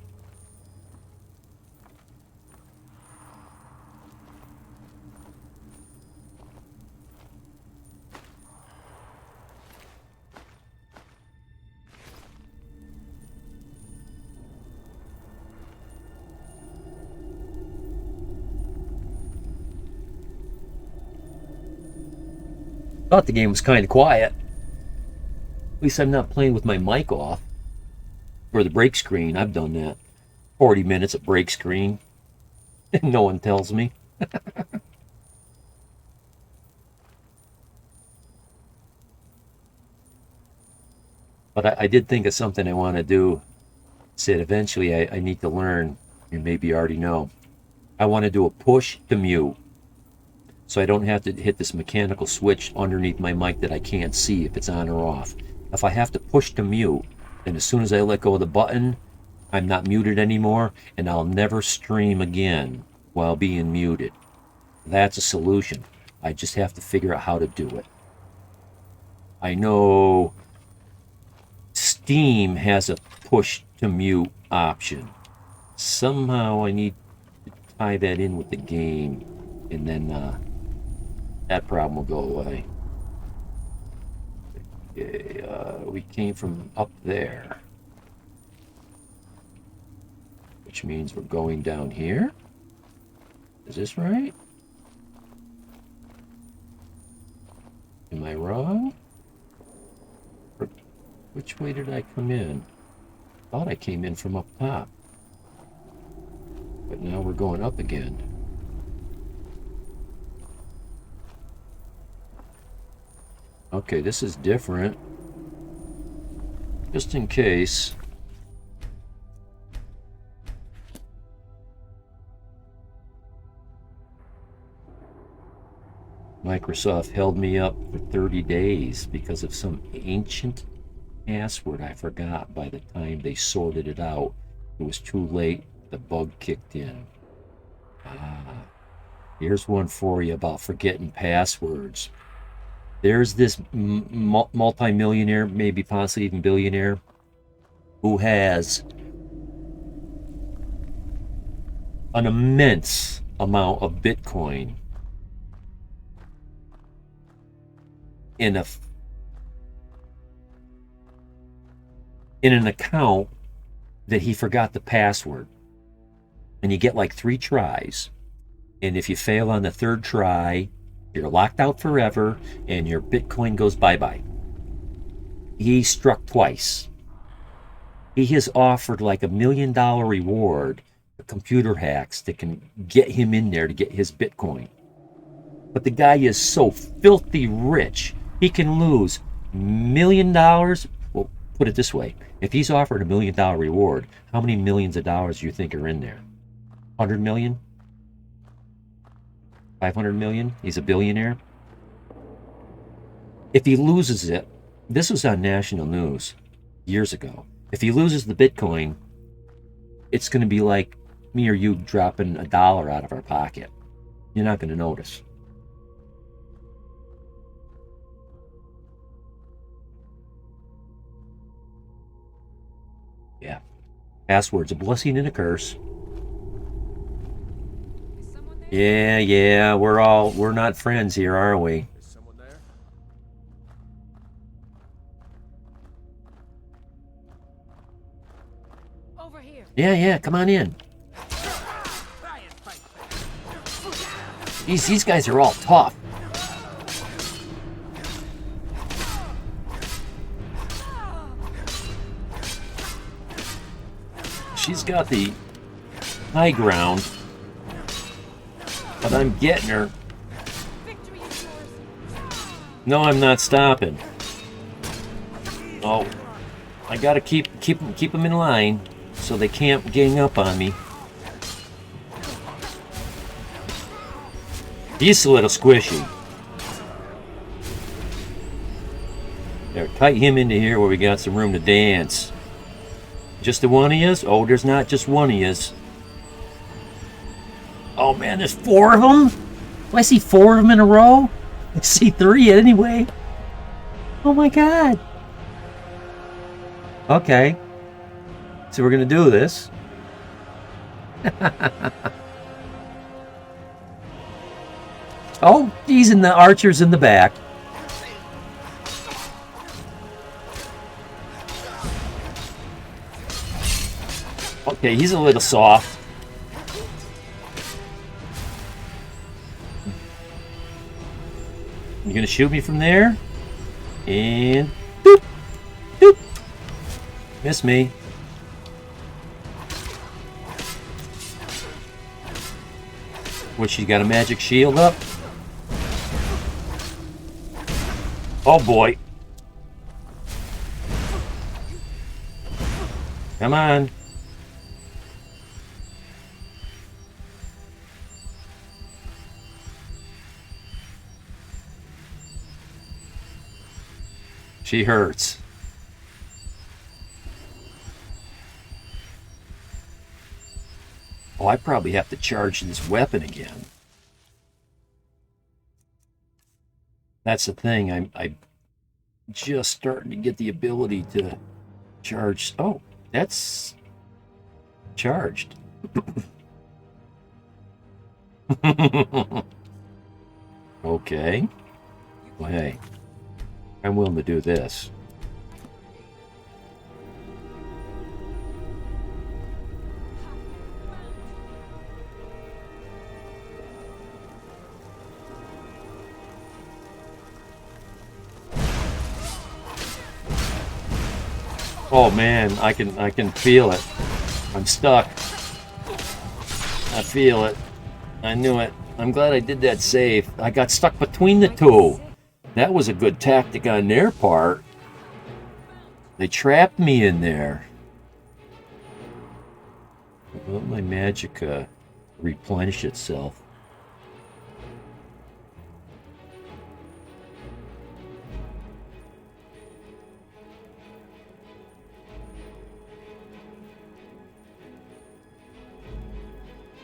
Thought the game was kind of quiet. At least I'm not playing with my mic off. Or the break screen. I've done that. 40 minutes at break screen. And no one tells me. But I did think of something I want to do. Said eventually I need to learn, and maybe you already know. I want to do a push to mute. So I don't have to hit this mechanical switch underneath my mic that I can't see if it's on or off. If I have to push to mute, then as soon as I let go of the button, I'm not muted anymore, and I'll never stream again while being muted. That's a solution. I just have to figure out how to do it. I know Steam has a push to mute option. Somehow I need to tie that in with the game, and then that problem will go away. Okay, we came from up there, which means we're going down here. Is this right? Am I wrong? Which way did I come in? Thought I came in from up top. But now we're going up again. Okay, this is different. Just in case. Microsoft held me up for 30 days because of some ancient password I forgot. By the time they sorted it out, it was too late. The bug kicked in. Here's one for you about forgetting passwords. There's this multi-millionaire, maybe possibly even billionaire, who has an immense amount of Bitcoin in an account that he forgot the password. And you get like 3 tries. And if you fail on the 3rd try, you're locked out forever, and your Bitcoin goes bye-bye. He struck twice. He has offered like $1 million reward for computer hacks that can get him in there to get his Bitcoin. But the guy is so filthy rich, he can lose $1 million. Well, put it this way. If he's offered $1 million reward, how many millions of dollars do you think are in there? 100 million? 500 million? He's a billionaire. If he loses it, this was on national news years ago. If he loses the Bitcoin, it's going to be like me or you dropping $1 out of our pocket. You're not going to notice. Yeah. Password's a blessing and a curse. Yeah, we're not friends here, are we? Is someone there? Over here. Yeah, come on in. These guys are all tough. She's got the high ground, but I'm getting her. Victory is yours. No, I'm not stopping. Oh, I gotta keep them in line so they can't gang up on me. He's a little squishy. There, kite him into here where we got some room to dance. Just the one of yous? Oh, there's not just one of yous. Oh man, there's 4 of them? Do I see 4 of them in a row? I see 3 anyway. Oh my god. Okay. So we're gonna do this. Oh, geez, and the archer's in the back. Okay, he's a little soft. You gonna shoot me from there? And boop, boop. Miss me. What, she got a magic shield up? Oh boy. Come on. She hurts. Oh, I probably have to charge this weapon again. That's the thing. I'm just starting to get the ability to charge. Oh, that's charged. Okay. Well, hey, I'm willing to do this. Oh man, I can feel it. I'm stuck. I feel it. I knew it. I'm glad I did that save. I got stuck between the two. That was a good tactic on their part. They trapped me in there. Will my magic replenish itself?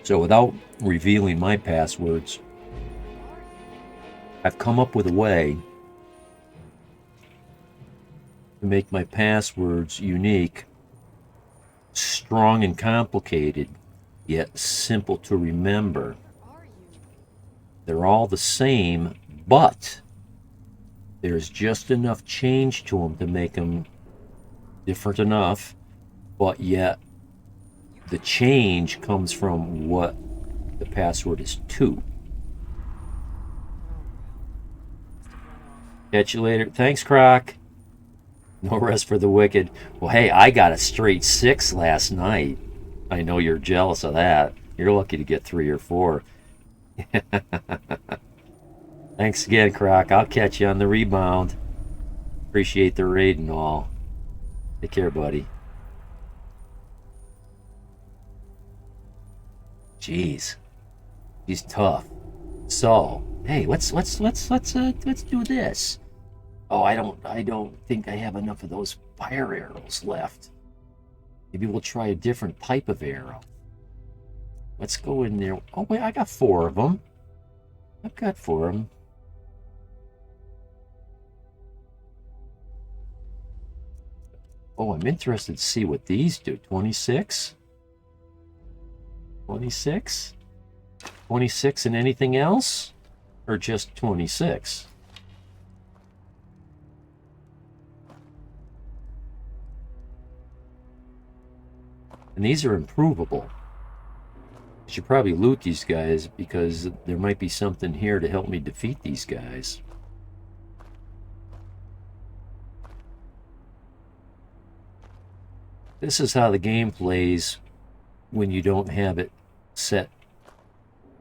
So without revealing my passwords, I've come up with a way to make my passwords unique, strong and complicated, yet simple to remember. They're all the same, but there's just enough change to them to make them different enough, but yet the change comes from what the password is to. Catch you later. Thanks, Croc. No rest for the wicked. Well, hey, I got a straight 6 last night. I know you're jealous of that. You're lucky to get 3 or 4. Thanks again, Croc. I'll catch you on the rebound. Appreciate the raid and all. Take care, buddy. Jeez, he's tough. So, hey, let's do this. Oh, I don't think I have enough of those fire arrows left. Maybe we'll try a different type of arrow. Let's go in there. Oh wait, I got 4 of them. I've got 4 of them. Oh, I'm interested to see what these do. 26? 26? 26 and anything else? Or just 26? And these are improvable. I should probably loot these guys because there might be something here to help me defeat these guys. This is how the game plays when you don't have it set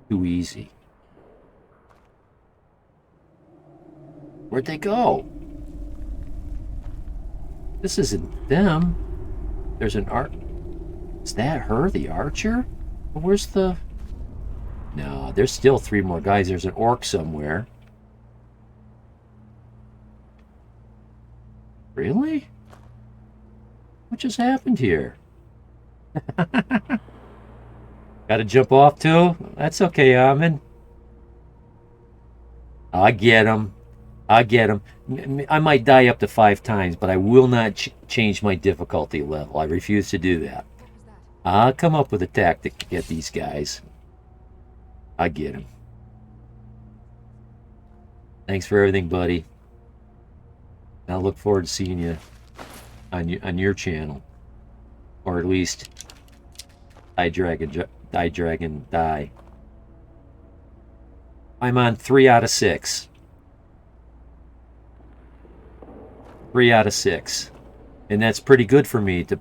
too easy. Where'd they go? This isn't them. There's an art. Is that her, the archer? Well, where's the... No, there's still 3 more guys. There's an orc somewhere. Really? What just happened here? Gotta jump off too? That's okay, Ahmed. I get him. I get him. I might die up to 5 times, but I will not change my difficulty level. I refuse to do that. What was that? I'll come up with a tactic to get these guys. I get him. Thanks for everything, buddy. I look forward to seeing you on your channel, or at least die. I'm on 3 out of 6. 3 out of 6, and that's pretty good for me. To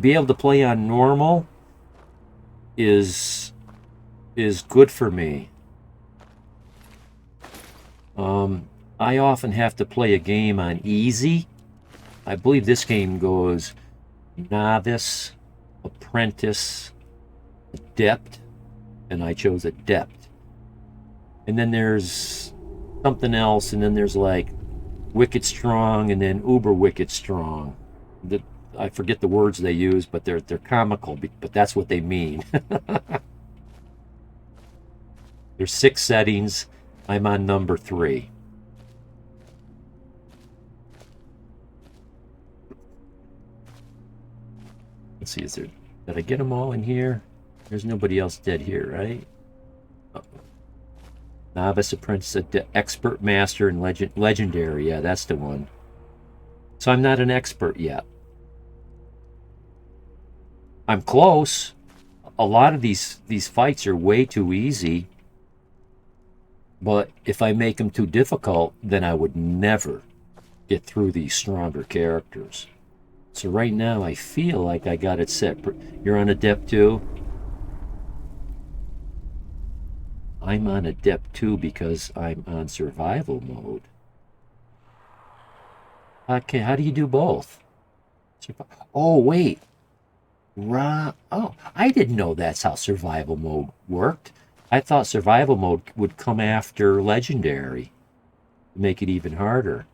be able to play on normal is good for me. I often have to play a game on easy. I believe this game goes novice, apprentice, adept, and I chose adept. And then there's something else, and then there's like wicked strong, and then uber wicked strong. I forget the words they use, but they're comical, but that's what they mean. There's 6 settings. I'm on number 3. Let's see, did I get them all in here? There's nobody else dead here, right? Uh-oh. Novice, apprentice, expert, master, and legendary. Yeah, that's the one. So I'm not an expert yet. I'm close. A lot of these fights are way too easy. But if I make them too difficult, then I would never get through these stronger characters. So right now, I feel like I got it set. You're on Adept 2? I'm on Adept 2 because I'm on survival mode. Okay, how do you do both? Oh, wait. Oh, I didn't know that's how survival mode worked. I thought survival mode would come after legendary to make it even harder.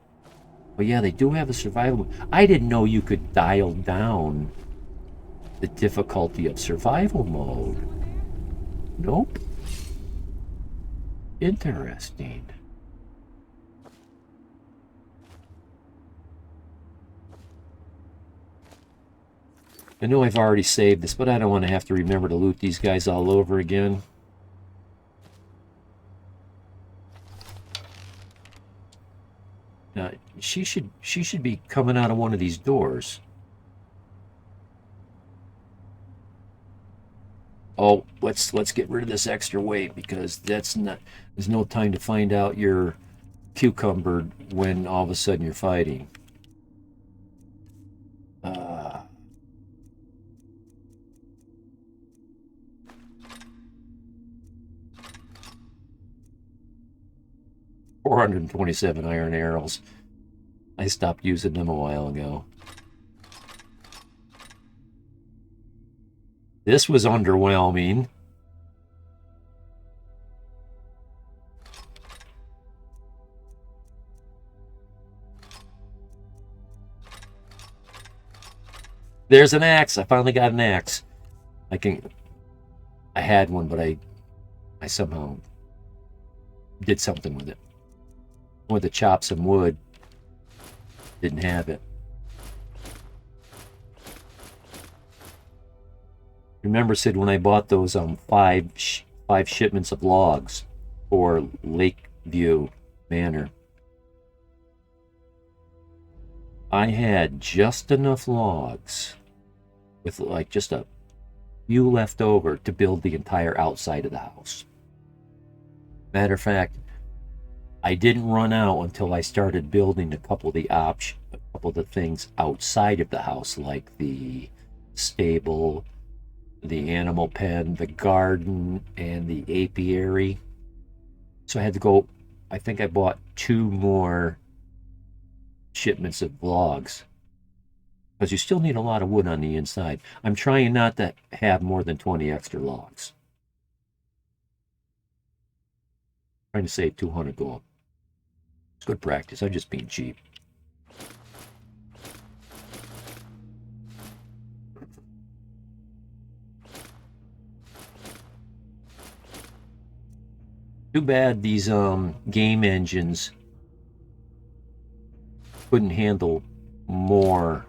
But yeah, they do have a survival mode. I didn't know you could dial down the difficulty of survival mode. Nope. Interesting. I know I've already saved this, but I don't want to have to remember to loot these guys all over again. She should be coming out of one of these doors. Oh, let's get rid of this extra weight, because there's no time to find out you're cucumbered when all of a sudden you're fighting. 427 iron arrows. I stopped using them a while ago. This was underwhelming. There's an axe. I finally got an axe. I had one, but I somehow did something with it. I wanted to chop some wood. Didn't have it. Remember, Sid, when I bought those 5 shipments of logs for Lakeview Manor, I had just enough logs with like just a few left over to build the entire outside of the house. Matter of fact, I didn't run out until I started building a couple of the things outside of the house, like the stable, the animal pen, the garden, and the apiary. So I had to go, I think I bought 2 more shipments of logs, because you still need a lot of wood on the inside. I'm trying not to have more than 20 extra logs. Trying to save 200 gold. It's good practice. I'm just being cheap. Too bad these game engines couldn't handle more.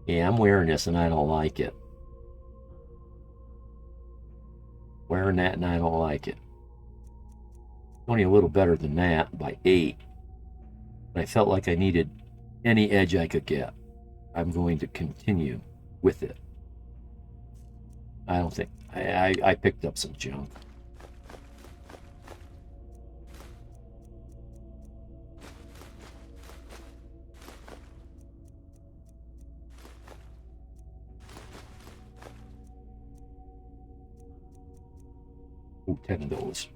Yeah, I'm wearing this and I don't like it. Wearing that and I don't like it. Only a little better than that by 8. But I felt like I needed any edge I could get. I'm going to continue with it. I don't think... I picked up some junk. Ooh, 10 of those.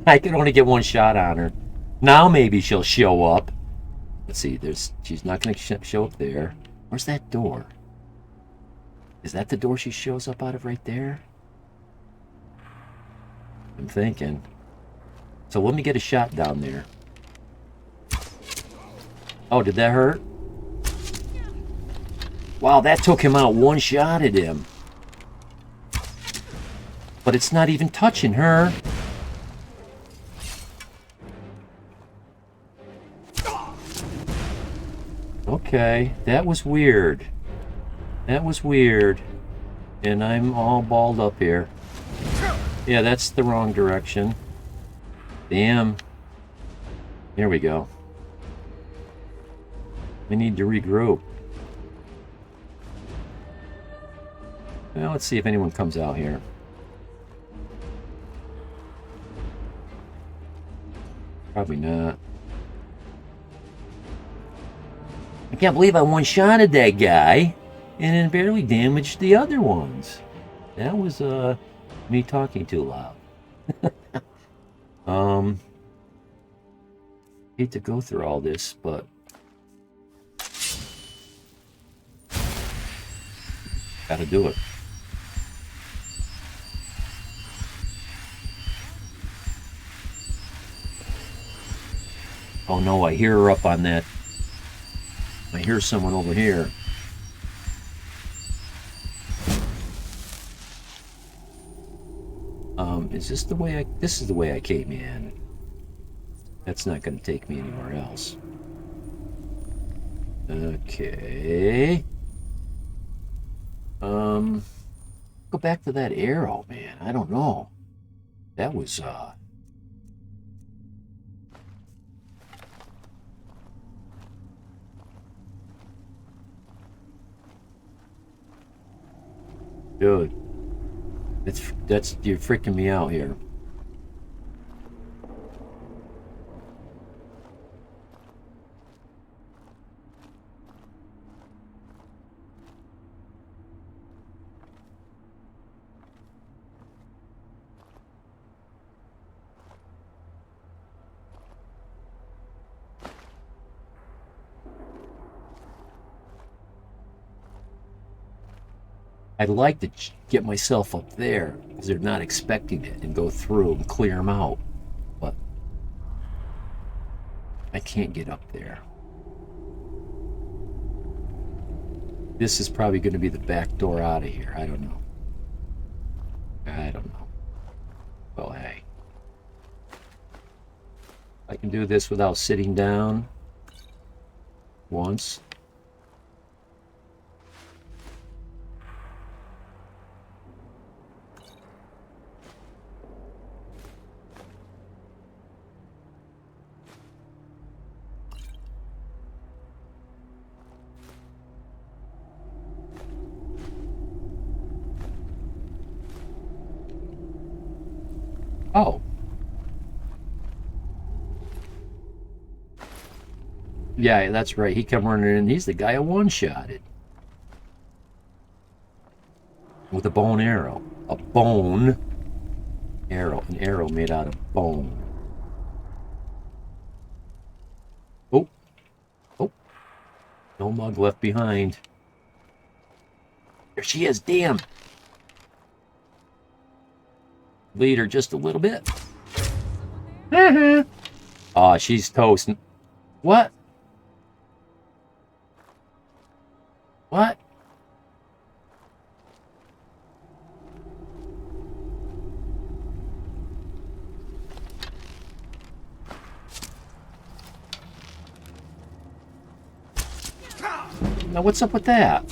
I can only get one shot on her. Now maybe she'll show up. Let's see, she's not going to show up there. Where's that door? Is that the door she shows up out of right there? I'm thinking. So let me get a shot down there. Oh, did that hurt? Wow, that took him out. One shot at him. But it's not even touching her. Okay, that was weird. That was weird. And I'm all balled up here. Yeah, that's the wrong direction. Damn. Here we go. We need to regroup. Well, let's see if anyone comes out here. Probably not. I can't believe I one-shotted that guy and then barely damaged the other ones. That was me talking too loud. Hate to go through all this, but gotta do it. Oh no, I hear her up on that. I hear someone over here. Is this the way this is the way I came in. That's not going to take me anywhere else. Okay. Go back to that arrow, man. I don't know. That was, Dude. You're freaking me out here. I'd like to get myself up there because they're not expecting it and go through and clear them out. But I can't get up there. This is probably going to be the back door out of here. I don't know. I don't know. Well, hey. I can do this without sitting down once. Oh. Yeah, that's right. He come running in. He's the guy who one-shotted. With a bone arrow. A bone arrow. An arrow made out of bone. Oh. Oh. No mug left behind. There she is, damn. Bleed her just a little bit. Oh, she's toast. What? What? Now what's up with that?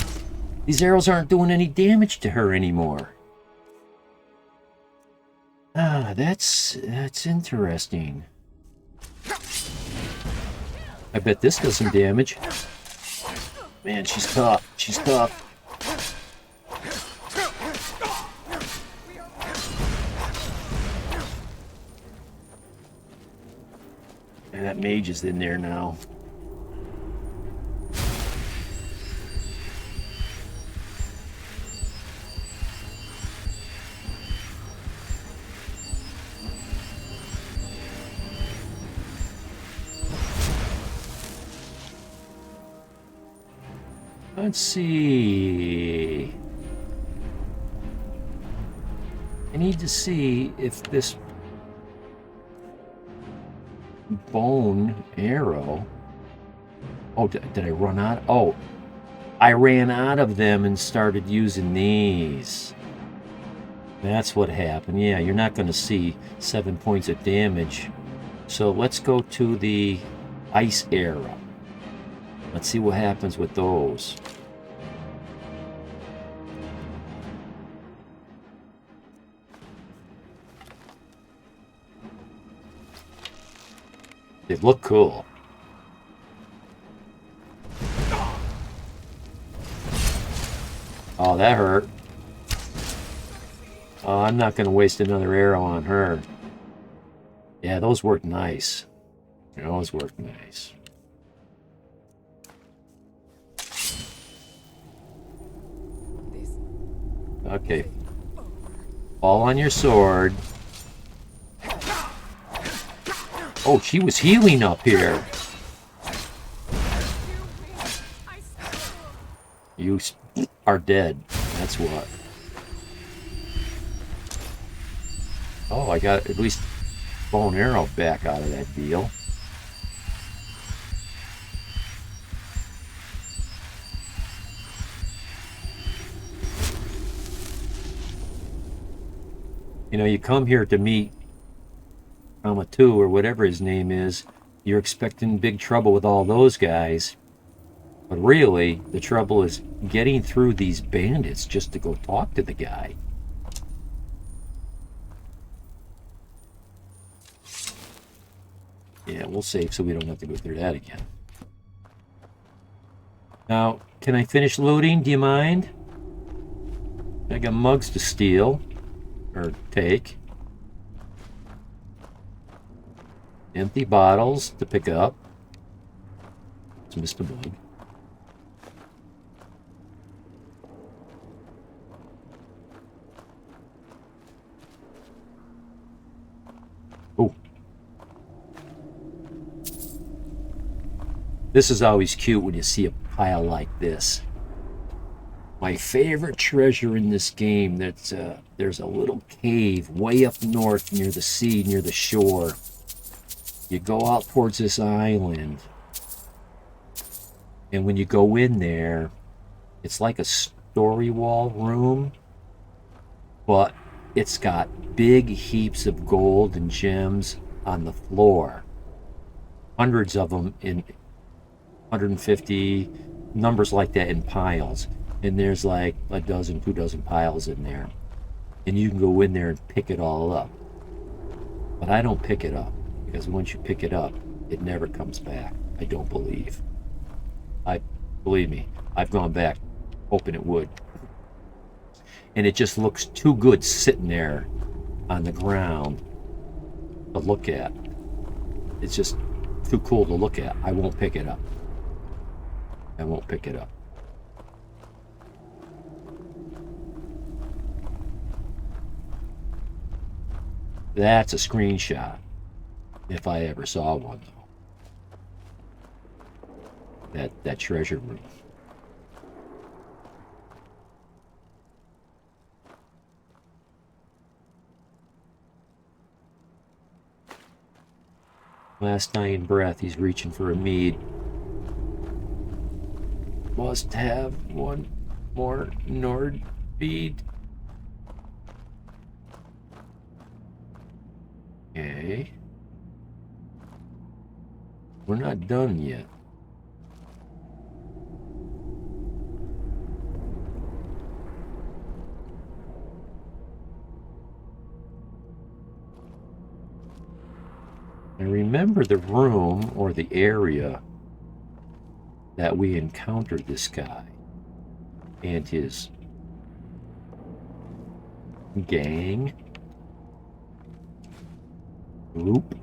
These arrows aren't doing any damage to her anymore. Ah, that's interesting. I bet this does some damage. Man, she's tough. She's tough. And that mage is in there now. Let's see. I need to see if this bone arrow... Oh, did I run out? Oh, I ran out of them and started using these. That's what happened. Yeah, you're not going to see 7 points of damage. So let's go to the ice arrow. Let's see what happens with those. They look cool. Oh, that hurt. Oh, I'm not going to waste another arrow on her. Yeah, those work nice. Those work nice. Okay. Fall on your sword. Oh, she was healing up here. You are dead. That's what. Oh, I got at least bow and arrow back out of that deal. You know, you come here to meet Rama 2 or whatever his name is, you're expecting big trouble with all those guys. But really, the trouble is getting through these bandits just to go talk to the guy. Yeah, we'll save so we don't have to go through that again. Now, can I finish looting? Do you mind? I got mugs to steal. Or take. Empty bottles to pick up. It's Mr. Bug. Oh. This is always cute when you see a pile like this. My favorite treasure in this game, there's a little cave way up north near the sea, near the shore. You go out towards this island, and when you go in there, it's like a story wall room, but it's got big heaps of gold and gems on the floor. Hundreds of them in 150, numbers like that in piles. And there's like a dozen, 2 dozen piles in there. And you can go in there and pick it all up. But I don't pick it up. Because once you pick it up, it never comes back. I don't believe. Believe me, I've gone back hoping it would. And it just looks too good sitting there on the ground to look at. It's just too cool to look at. I won't pick it up. I won't pick it up. That's a screenshot, if I ever saw one, though. That treasure room. Last dying breath, he's reaching for a mead. Must have one more Nord feed. Okay. We're not done yet. I remember the room or the area that we encountered this guy and his gang group.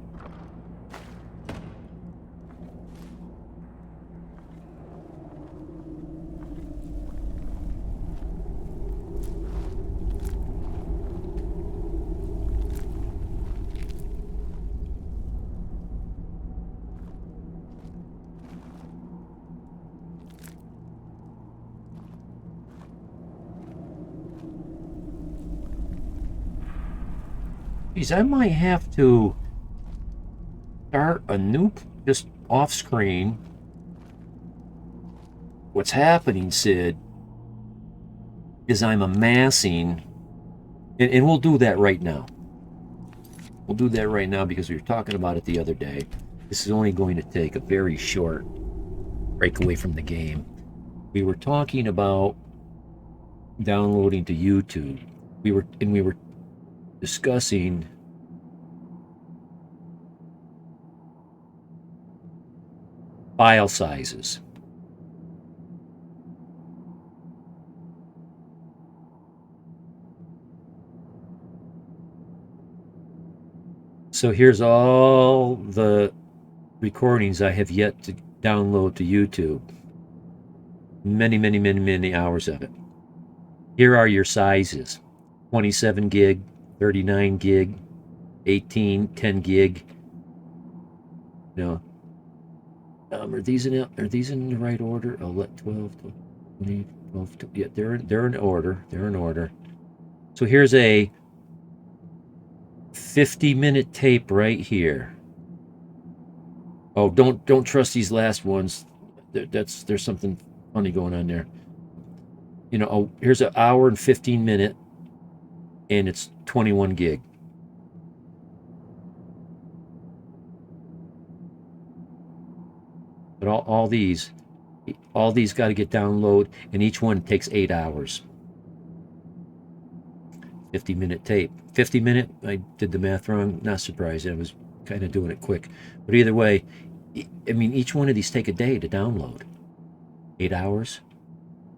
Geez, I might have to start a new, just off screen. What's happening, Sid, is I'm amassing, and we'll do that right now. We'll do that right now because we were talking about it the other day. This is only going to take a very short break away from the game. We were talking about downloading to YouTube. We were discussing file sizes. So here's all the recordings I have yet to download to YouTube. Many hours of it. Here are your sizes: 27 gig, 39 gig, 18, 10 gig. You know, are these in the right order? I'll let 12, 20, 12, 12, yeah, they're in order. They're in order. So here's a 50-minute tape right here. Oh, don't trust these last ones. There's something funny going on there. You know, oh, here's an hour and 15 minute, and it's 21 gig. But all these got to get downloaded, and each one takes 8 hours. 50-minute tape. 50-minute, I did the math wrong. Not surprised. I was kind of doing it quick. But either way, I mean, each one of these take a day to download. 8 hours.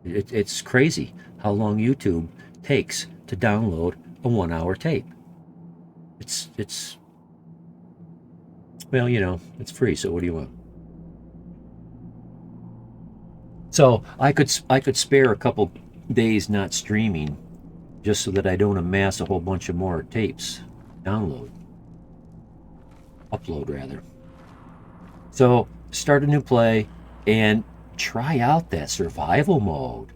It's crazy how long YouTube takes to download a 1-hour tape. It's well, you know, it's free, so what do you want? So I could spare a couple days not streaming just so that I don't amass a whole bunch of more tapes. Upload rather. So start a new play and try out that survival mode.